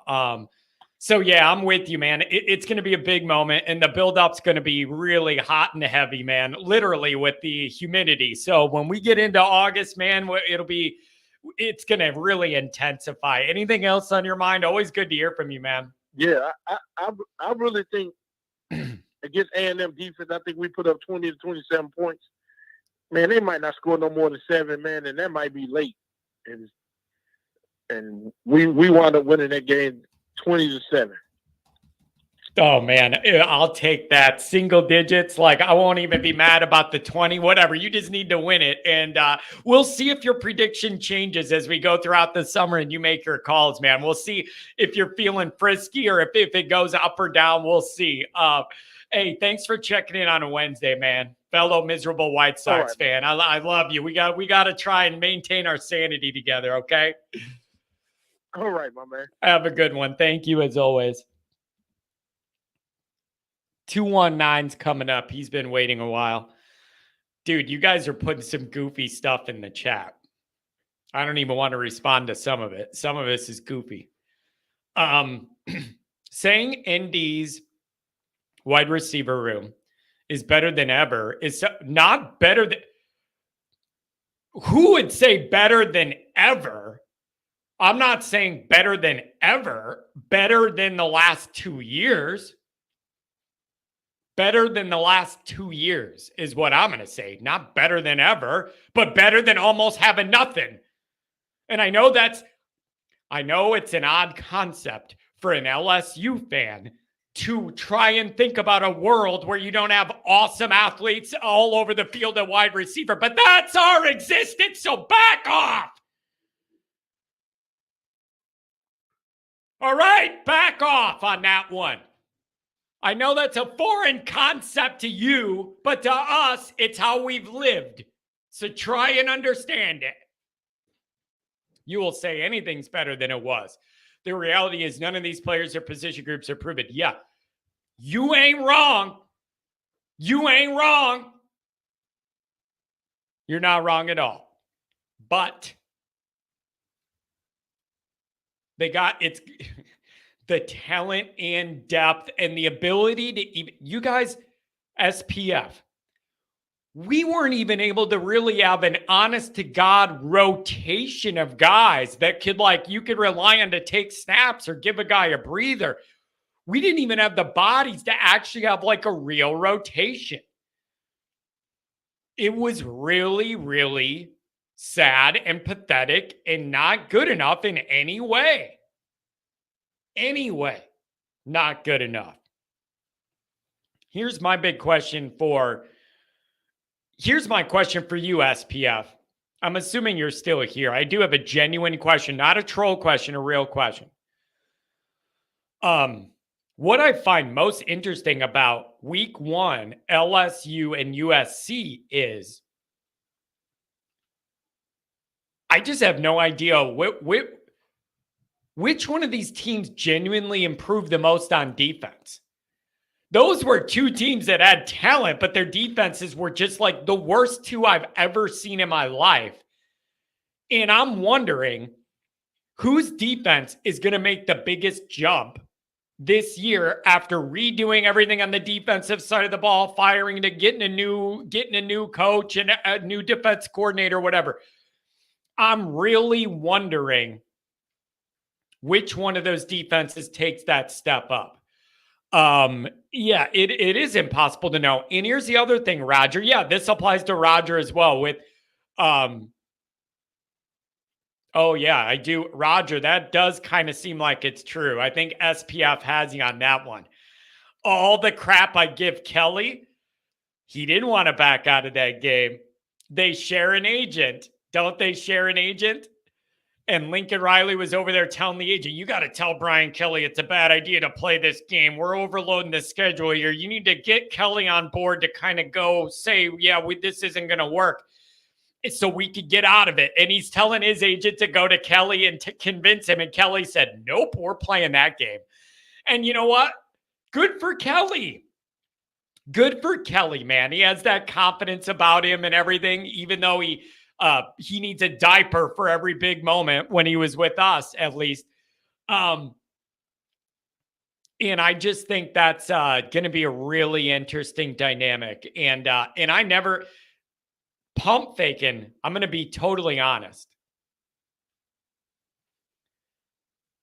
So yeah, I'm with you, man. It's going to be a big moment, and the build-up's going to be really hot and heavy, man. Literally with the humidity. So when we get into August, man, it's going to really intensify. Anything else on your mind? Always good to hear from you, man. Yeah, I really think against A&M defense, I think we put up 20 to 27 points. Man, they might not score no more than 7, man, and that might be late. And we wound up winning that game 20 to 7. Oh man, I'll take that. Single digits. Like, I won't even be mad about the 20, whatever. You just need to win it. And we'll see if your prediction changes as we go throughout the summer and you make your calls, man. We'll see if you're feeling frisky or if it goes up or down. We'll see. Hey, thanks for checking in on a Wednesday, man. Fellow miserable White Sox fan. I love you. We got to try and maintain our sanity together, okay? All right, my man. Have a good one. Thank you as always. 219's coming up. He's been waiting a while. Dude, you guys are putting some goofy stuff in the chat. I don't even want to respond to some of it. Some of this is goofy. Saying ND's wide receiver room is better than ever is not better than. Who would say better than ever? I'm not saying better than ever, better than the last 2 years. Better than the last 2 years is what I'm going to say. Not better than ever, but better than almost having nothing. And I know it's an odd concept for an LSU fan to try and think about a world where you don't have awesome athletes all over the field at wide receiver, but that's our existence, so back off. All right, back off on that one. I know that's a foreign concept to you, but to us, it's how we've lived. So try and understand it. You will say anything's better than it was. The reality is none of these players or position groups are proven. Yeah, you ain't wrong. You ain't wrong. You're not wrong at all. But they got it's the talent and depth and the ability to even, you guys, SPF, we weren't even able to really have an honest to God rotation of guys that could, like, you could rely on to take snaps or give a guy a breather. We didn't even have the bodies to actually have like a real rotation. It was really, really sad and pathetic and not good enough in any way. Anyway, not good enough. Here's my question for you, SPF. I'm assuming you're still here. I do have a genuine question, not a troll question, a real question. What I find most interesting about week 1, LSU and USC is I just have no idea which one of these teams genuinely improved the most on defense. Those were two teams that had talent, but their defenses were just like the worst two I've ever seen in my life. And I'm wondering whose defense is going to make the biggest jump this year after redoing everything on the defensive side of the ball, firing to getting a new coach and a new defense coordinator, whatever. I'm really wondering which one of those defenses takes that step up. Yeah, it is impossible to know. And here's the other thing, Roger. Yeah, this applies to Roger as well with, oh yeah, I do. Roger, that does kind of seem like it's true. I think SPF has you on that one. All the crap I give Kelly, he didn't want to back out of that game. They share an agent. Don't they share an agent? And Lincoln Riley was over there telling the agent, you got to tell Brian Kelly it's a bad idea to play this game. We're overloading the schedule here. You need to get Kelly on board to kind of go say, yeah, this isn't going to work, so we could get out of it. And he's telling his agent to go to Kelly and to convince him. And Kelly said, nope, we're playing that game. And you know what? Good for Kelly. Good for Kelly, man. He has that confidence about him and everything, even though he needs a diaper for every big moment when he was with us, at least. And I just think that's going to be a really interesting dynamic. And I never pump faking. I'm going to be totally honest.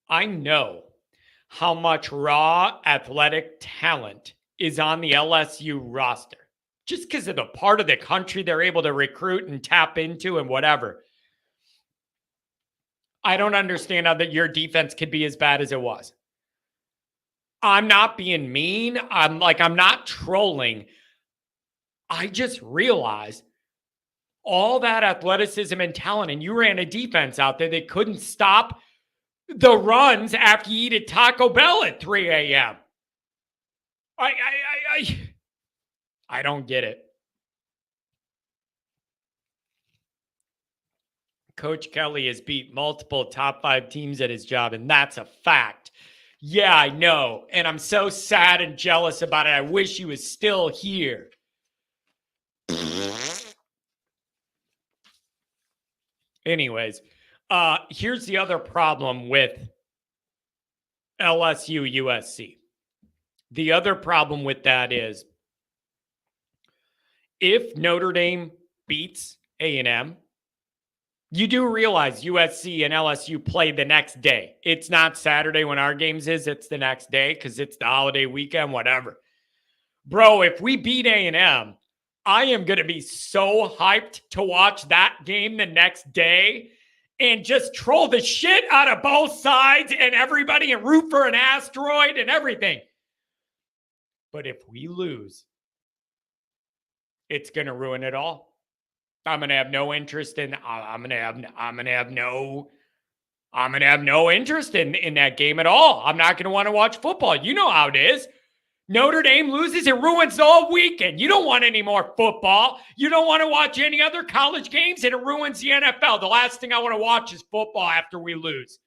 I know how much raw athletic talent is on the LSU roster. Just because of the part of the country they're able to recruit and tap into and whatever. I don't understand how that your defense could be as bad as it was. I'm not being mean. I'm not trolling. I just realized all that athleticism and talent, and you ran a defense out there that couldn't stop the runs after you eat at Taco Bell at 3 a.m. I don't get it. Coach Kelly has beat multiple top 5 teams at his job, and that's a fact. Yeah, I know. And I'm so sad and jealous about it. I wish he was still here. Anyways, here's the other problem with LSU USC. The other problem with that is if Notre Dame beats A&M, You do realize USC and LSU play the next day. It's not Saturday when our games is. It's the next day because it's the holiday weekend, whatever. Bro, if we beat A&M, I am going to be so hyped to watch that game the next day and just troll the shit out of both sides and everybody and root for an asteroid and everything. But if we lose, it's going to ruin it all. I'm going to have no interest in I'm going to have no interest in that game at all. I'm not going to want to watch football. You know how it is. Notre Dame loses, it ruins the whole weekend. You don't want any more football. You don't want to watch any other college games, and it ruins the NFL. The last thing I want to watch is football after we lose.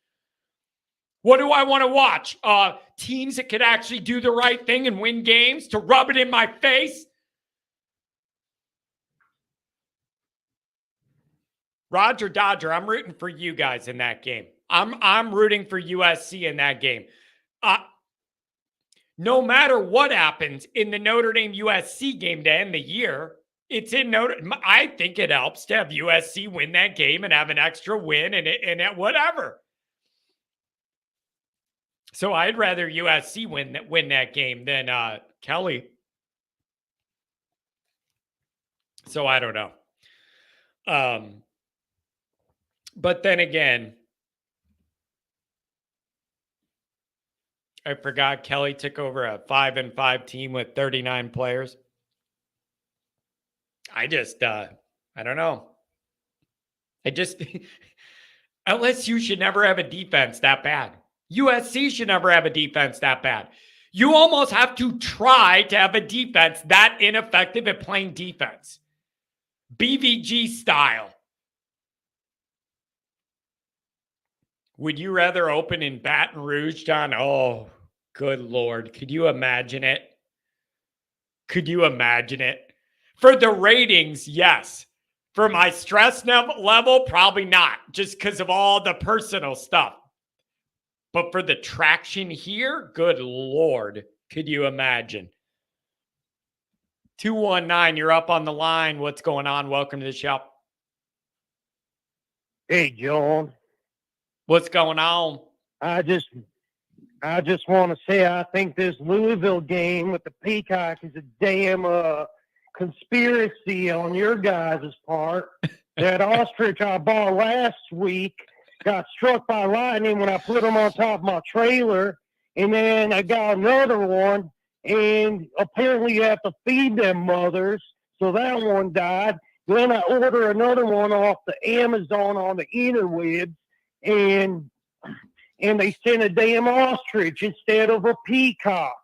What do I want to watch? Teams that could actually do the right thing and win games to rub it in my face? Roger Dodger, I'm rooting for you guys in that game. I'm rooting for USC in that game. No matter what happens in the Notre Dame USC game to end the year, it's in I think it helps to have USC win that game and have an extra win and whatever. So I'd rather USC win that game than Kelly. So I don't know. But then again, I forgot Kelly took over a 5-5 team with 39 players. I don't know. LSU should never have a defense that bad. USC should never have a defense that bad. You almost have to try to have a defense that ineffective at playing defense. BVG style. Would you rather open in Baton Rouge, John? Oh, good Lord. Could you imagine it? Could you imagine it? For the ratings, yes. For my stress level, probably not, just because of all the personal stuff. But for the traction here, good Lord. Could you imagine? 219, you're up on the line. What's going on? Welcome to the show. Hey, John. What's going on? I just want to say I think this Louisville game with the Peacock is a damn conspiracy on your guys' part. That ostrich I bought last week got struck by lightning when I put him on top of my trailer, and then I got another one, and apparently you have to feed them mothers, so that one died. Then I order another one off the Amazon on the interwebs, and they sent a damn ostrich instead of a peacock.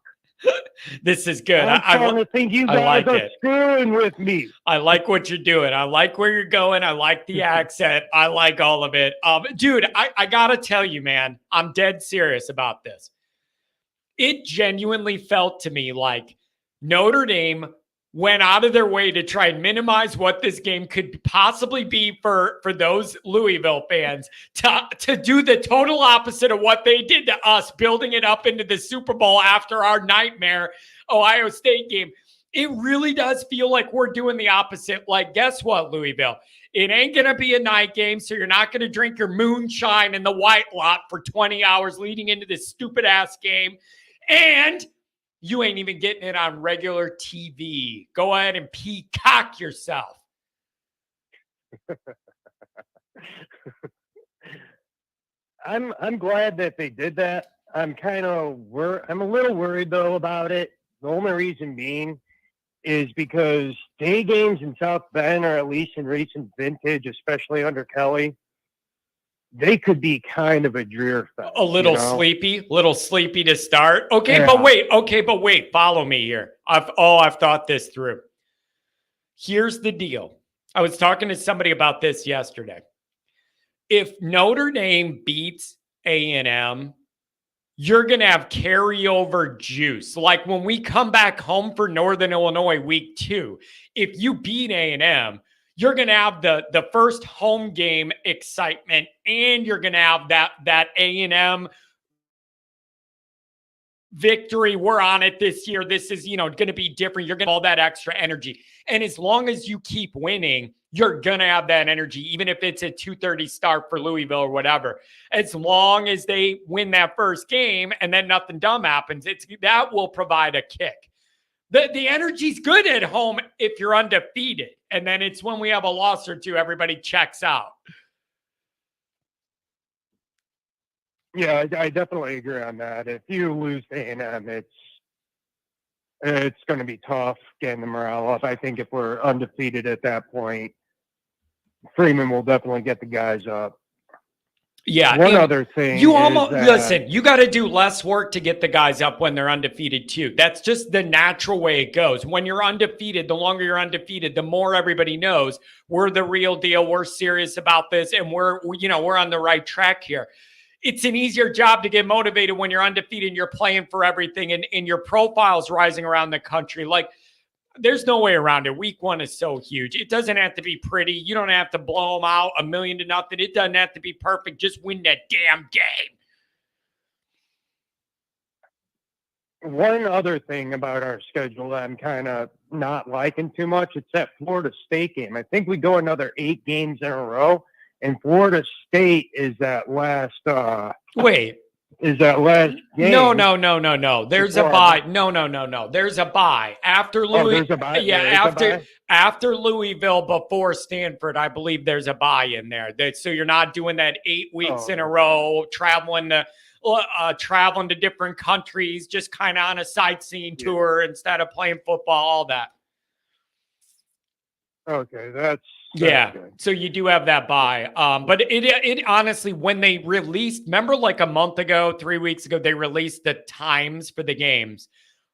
This is good. I'm starting to think you guys are screwing with me. I like what you're doing. I like where you're going. I like the accent. I like all of it. Dude, I got to tell you, man, I'm dead serious about this. It genuinely felt to me like Notre Dame went out of their way to try and minimize what this game could possibly be for those Louisville fans to do the total opposite of what they did to us, building it up into the Super Bowl after our nightmare Ohio State game. It really does feel like we're doing the opposite. Like, guess what, Louisville? It ain't going to be a night game, so you're not going to drink your moonshine in the White Lot for 20 hours leading into this stupid-ass game. And you ain't even getting it on regular TV. Go ahead and peacock yourself. I'm glad that they did that. I'm a little worried though about it. The only reason being is because day games in South Bend, or at least in recent vintage, especially under Kelly, they could be kind of a drear fest. A little sleepy to start. Okay, yeah. But wait, follow me here. I've thought this through. Here's the deal. I was talking to somebody about this yesterday. If Notre Dame beats A&M, you're going to have carryover juice. Like when we come back home for Northern Illinois week 2, if you beat A&M, you're going to have the first home game excitement, and you're going to have that A&M victory. We're on it this year. This is, going to be different. You're going to have all that extra energy. And as long as you keep winning, you're going to have that energy, even if it's a 2:30 start for Louisville or whatever. As long as they win that first game and then nothing dumb happens, that will provide a kick. The energy's good at home if you're undefeated. And then it's when we have a loss or two, everybody checks out. Yeah, I definitely agree on that. If you lose to A&M, it's going to be tough getting the morale up. I think if we're undefeated at that point, Freeman will definitely get the guys up. Yeah. One other thing. Listen, you got to do less work to get the guys up when they're undefeated too. That's just the natural way it goes. When you're undefeated, the longer you're undefeated, the more everybody knows we're the real deal. We're serious about this, and we're on the right track here. It's an easier job to get motivated when you're undefeated and you're playing for everything, and your profile's rising around the country. Like, there's no way around it. Week 1 is so huge. It doesn't have to be pretty. You don't have to blow them out 1,000,000 to nothing. It doesn't have to be perfect. Just win that damn game. One other thing about our schedule that I'm kind of not liking too much, it's that Florida State game. I think we go another 8 games in a row, and Florida State is that last game. No. There's a bye. No. There's a bye. After Louis, after Louisville, before Stanford, I believe there's a bye in there. So you're not doing that 8 weeks in a row, traveling to different countries, just kind of on a sightseeing tour instead of playing football, all that. Okay, that's good. So you do have that bye. But it honestly, when they released, remember like a month ago, 3 weeks ago, they released the times for the games.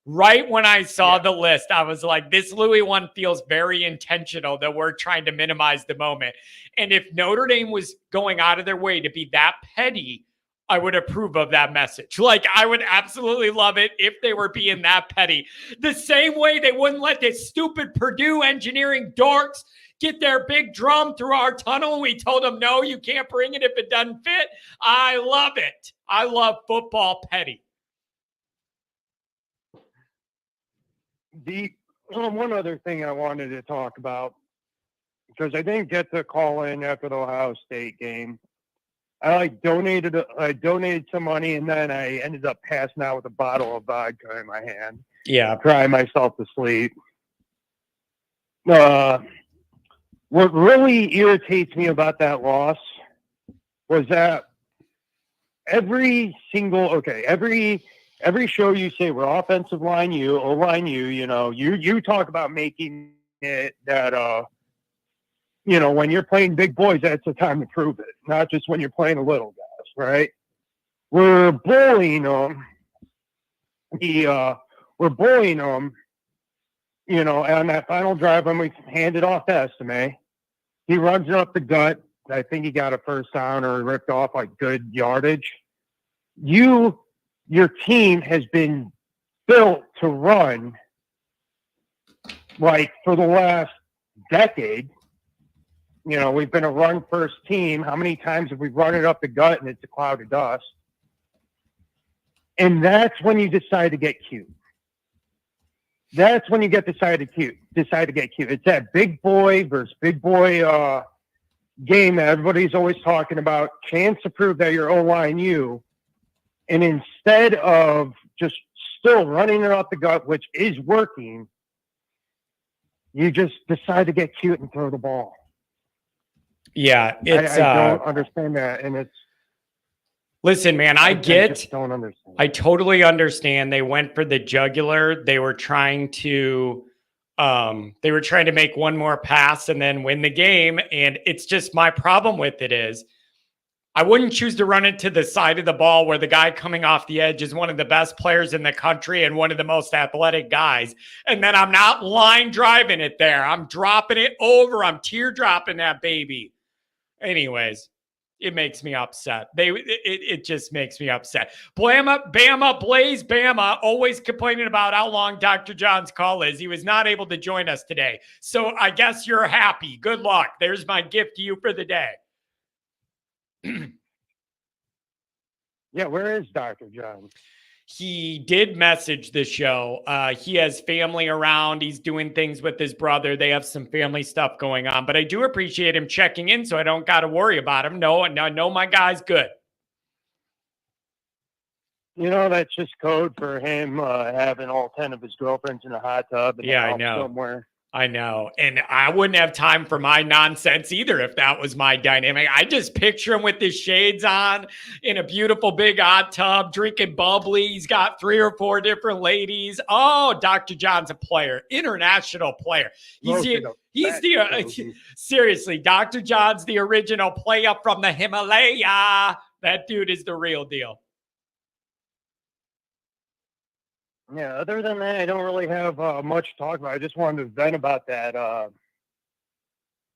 Right when I saw the list, I was like, this Louis one feels very intentional that we're trying to minimize the moment. And if Notre Dame was going out of their way to be that petty, I would approve of that message. Like, I would absolutely love it if they were being that petty. The same way they wouldn't let this stupid Purdue engineering dorks get their big drum through our tunnel, and we told them, no, you can't bring it if it doesn't fit. I love it. I love football petty. One other thing I wanted to talk about, because I didn't get to call in after the Ohio State game. I donated some money, and then I ended up passing out with a bottle of vodka in my hand. Yeah. Crying myself to sleep. What really irritates me about that loss was that every show you say we're offensive line you, O-line you talk about making it that when you're playing big boys, that's the time to prove it, not just when you're playing the little guys, right? We're bullying them. We're bullying them, on that final drive when we handed off to Estime. He runs it up the gut. I think he got a first down or ripped off like good yardage. Your team has been built to run like for the last decade. We've been a run first team. How many times have we run it up the gut and it's a cloud of dust? And that's when you decide to get cute. That's when you decide to get cute. It's that big boy versus big boy game that everybody's always talking about. Chance to prove that you're O-line you. And instead of just still running it off the gut, which is working, you just decide to get cute and throw the ball. Yeah, I don't understand that, and it's. Listen, man, I just don't understand. I totally understand. They went for the jugular. They were trying to make one more pass and then win the game. And it's just, my problem with it is I wouldn't choose to run it to the side of the ball where the guy coming off the edge is one of the best players in the country and one of the most athletic guys. And then I'm not line driving it there. I'm dropping it over. I'm teardropping that baby. Anyways, it makes me upset. It just makes me upset. Bama, Blaze Bama, always complaining about how long Dr. John's call is. He was not able to join us today. So I guess you're happy. Good luck. There's my gift to you for the day. Yeah, where is Dr. John? He did message the show. He has family around. He's doing things with his brother. They have some family stuff going on. But I do appreciate him checking in so I don't got to worry about him. No, my guy's good. That's just code for him having all 10 of his girlfriends in a hot tub. And I know. Somewhere. I know. And I wouldn't have time for my nonsense either if that was my dynamic. I just picture him with his shades on in a beautiful big hot tub, drinking bubbly. He's got 3 or 4 different ladies. Oh, Dr. John's a player, international player. Seriously, Dr. John's the original player from the Himalaya. That dude is the real deal. Yeah, other than that, I don't really have much to talk about. I just wanted to vent about that.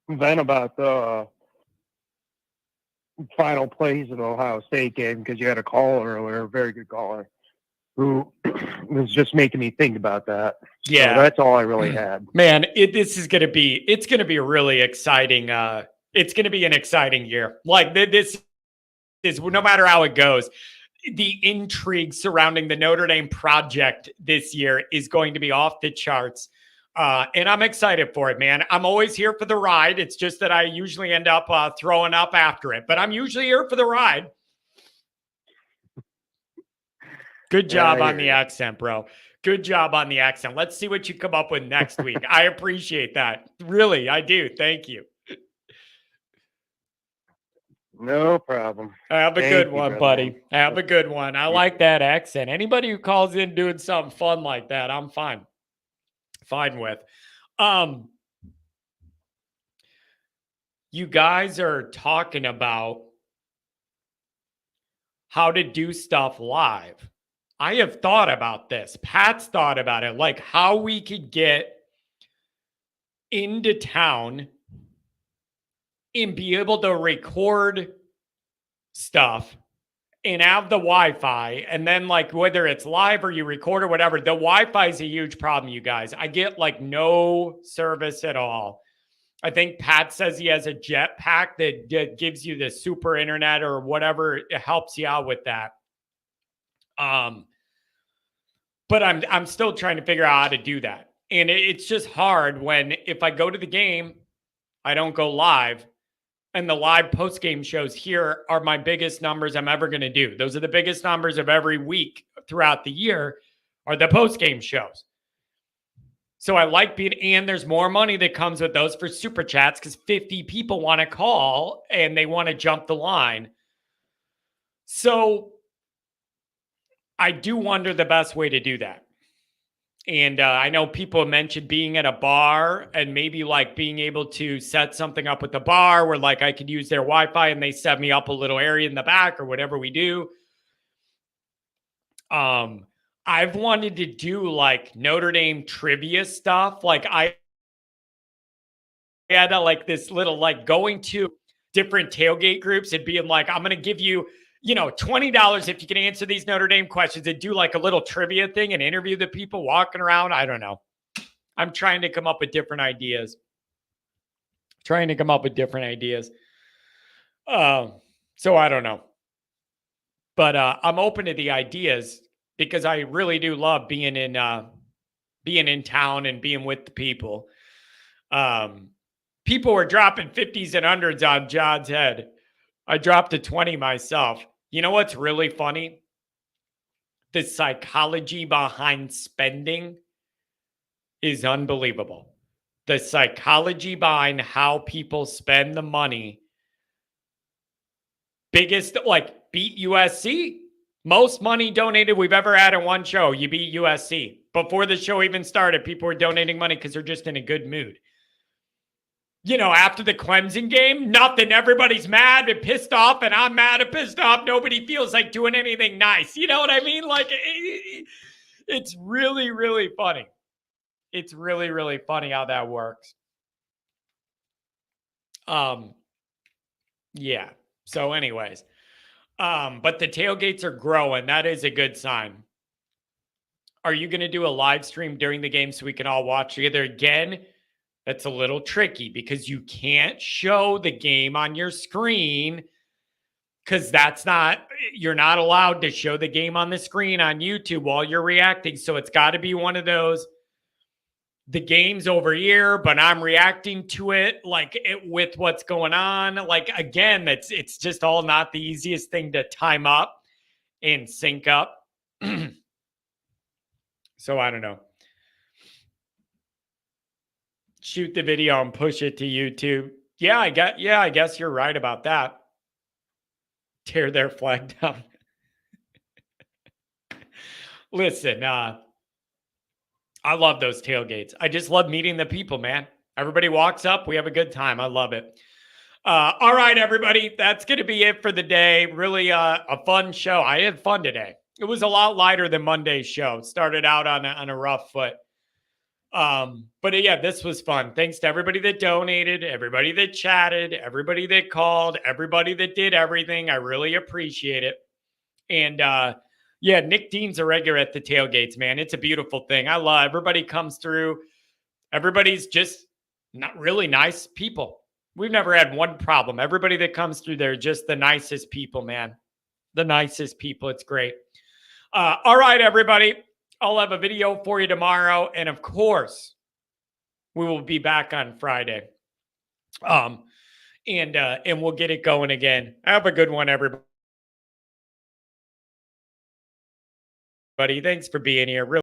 The final plays of the Ohio State game because you had a caller earlier, a very good caller, who was just making me think about that. Yeah, so that's all I really had. Man, it's going to be a really exciting. It's going to be an exciting year. Like this is no matter how it goes. The intrigue surrounding the Notre Dame project this year is going to be off the charts. And I'm excited for it, man. I'm always here for the ride. It's just that I usually end up throwing up after it, but I'm usually here for the ride. Good job on the accent, bro. Good job on the accent. Let's see what you come up with next week. I appreciate that. Really, I do. Thank you. No problem. Have a good one, buddy. Have a good one. I like that accent. Anybody who calls in doing something fun like that, I'm fine with. You guys are talking about how to do stuff live. I have thought about this. Pat's thought about it, like how we could get into town and be able to record stuff and have the Wi-Fi. And then like whether it's live or you record or whatever, the Wi-Fi is a huge problem, you guys. I get like no service at all. I think Pat says he has a jetpack that gives you the super internet or whatever. It helps you out with that. But I'm still trying to figure out how to do that. And it's just hard when if I go to the game, I don't go live. And the live post-game shows here are my biggest numbers I'm ever going to do. Those are the biggest numbers of every week throughout the year are the post-game shows. So I like being, and there's more money that comes with those for super chats because 50 people want to call and they want to jump the line. So I do wonder the best way to do that. And I know people mentioned being at a bar and maybe like being able to set something up with the bar where like I could use their Wi-Fi and they set me up a little area in the back or whatever we do. I've wanted to do like Notre Dame trivia stuff. Like I had like this little like going to different tailgate groups and being like, I'm going to give you, $20 if you can answer these Notre Dame questions and do like a little trivia thing and interview the people walking around. I don't know. I'm trying to come up with different ideas. So I don't know. But I'm open to the ideas because I really do love being in town and being with the people. People were dropping 50s and 100s on John's head. I dropped a 20 myself. You know what's really funny? The psychology behind spending is unbelievable. The psychology behind how people spend the money. Biggest, like, beat USC. Most money donated we've ever had in one show. You beat USC. Before the show even started, people were donating money because they're just in a good mood. After the Clemson game, nothing. Everybody's mad and pissed off, and I'm mad and pissed off. Nobody feels like doing anything nice. You know what I mean? Like, it's really, really funny. It's really, really funny how that works. Yeah. So anyways, but the tailgates are growing. That is a good sign. Are you going to do a live stream during the game so we can all watch together again? That's a little tricky because you can't show the game on your screen because you're not allowed to show the game on the screen on YouTube while you're reacting. So it's got to be one of those, the game's over here, but I'm reacting to it with what's going on. Like, again, it's just all not the easiest thing to time up and sync up. So I don't know. Shoot the video and push it to YouTube. Yeah, I guess you're right about that. Tear their flag down. Listen, I love those tailgates. I just love meeting the people, man. Everybody walks up. We have a good time. I love it. All right, everybody. That's going to be it for the day. Really a fun show. I had fun today. It was a lot lighter than Monday's show. Started out on a rough foot. But yeah, this was fun. Thanks to everybody that donated, everybody that chatted, everybody that called, everybody that did everything. I really appreciate it. And yeah, Nick Dean's a regular at the tailgates, man. It's a beautiful thing. I love everybody comes through. Everybody's just not really nice people. We've never had one problem. Everybody that comes through there, just the nicest people, man. The nicest people. It's great. All right, everybody. I'll have a video for you tomorrow. And of course, we will be back on Friday. And we'll get it going again. Have a good one, everybody. Thanks for being here. Really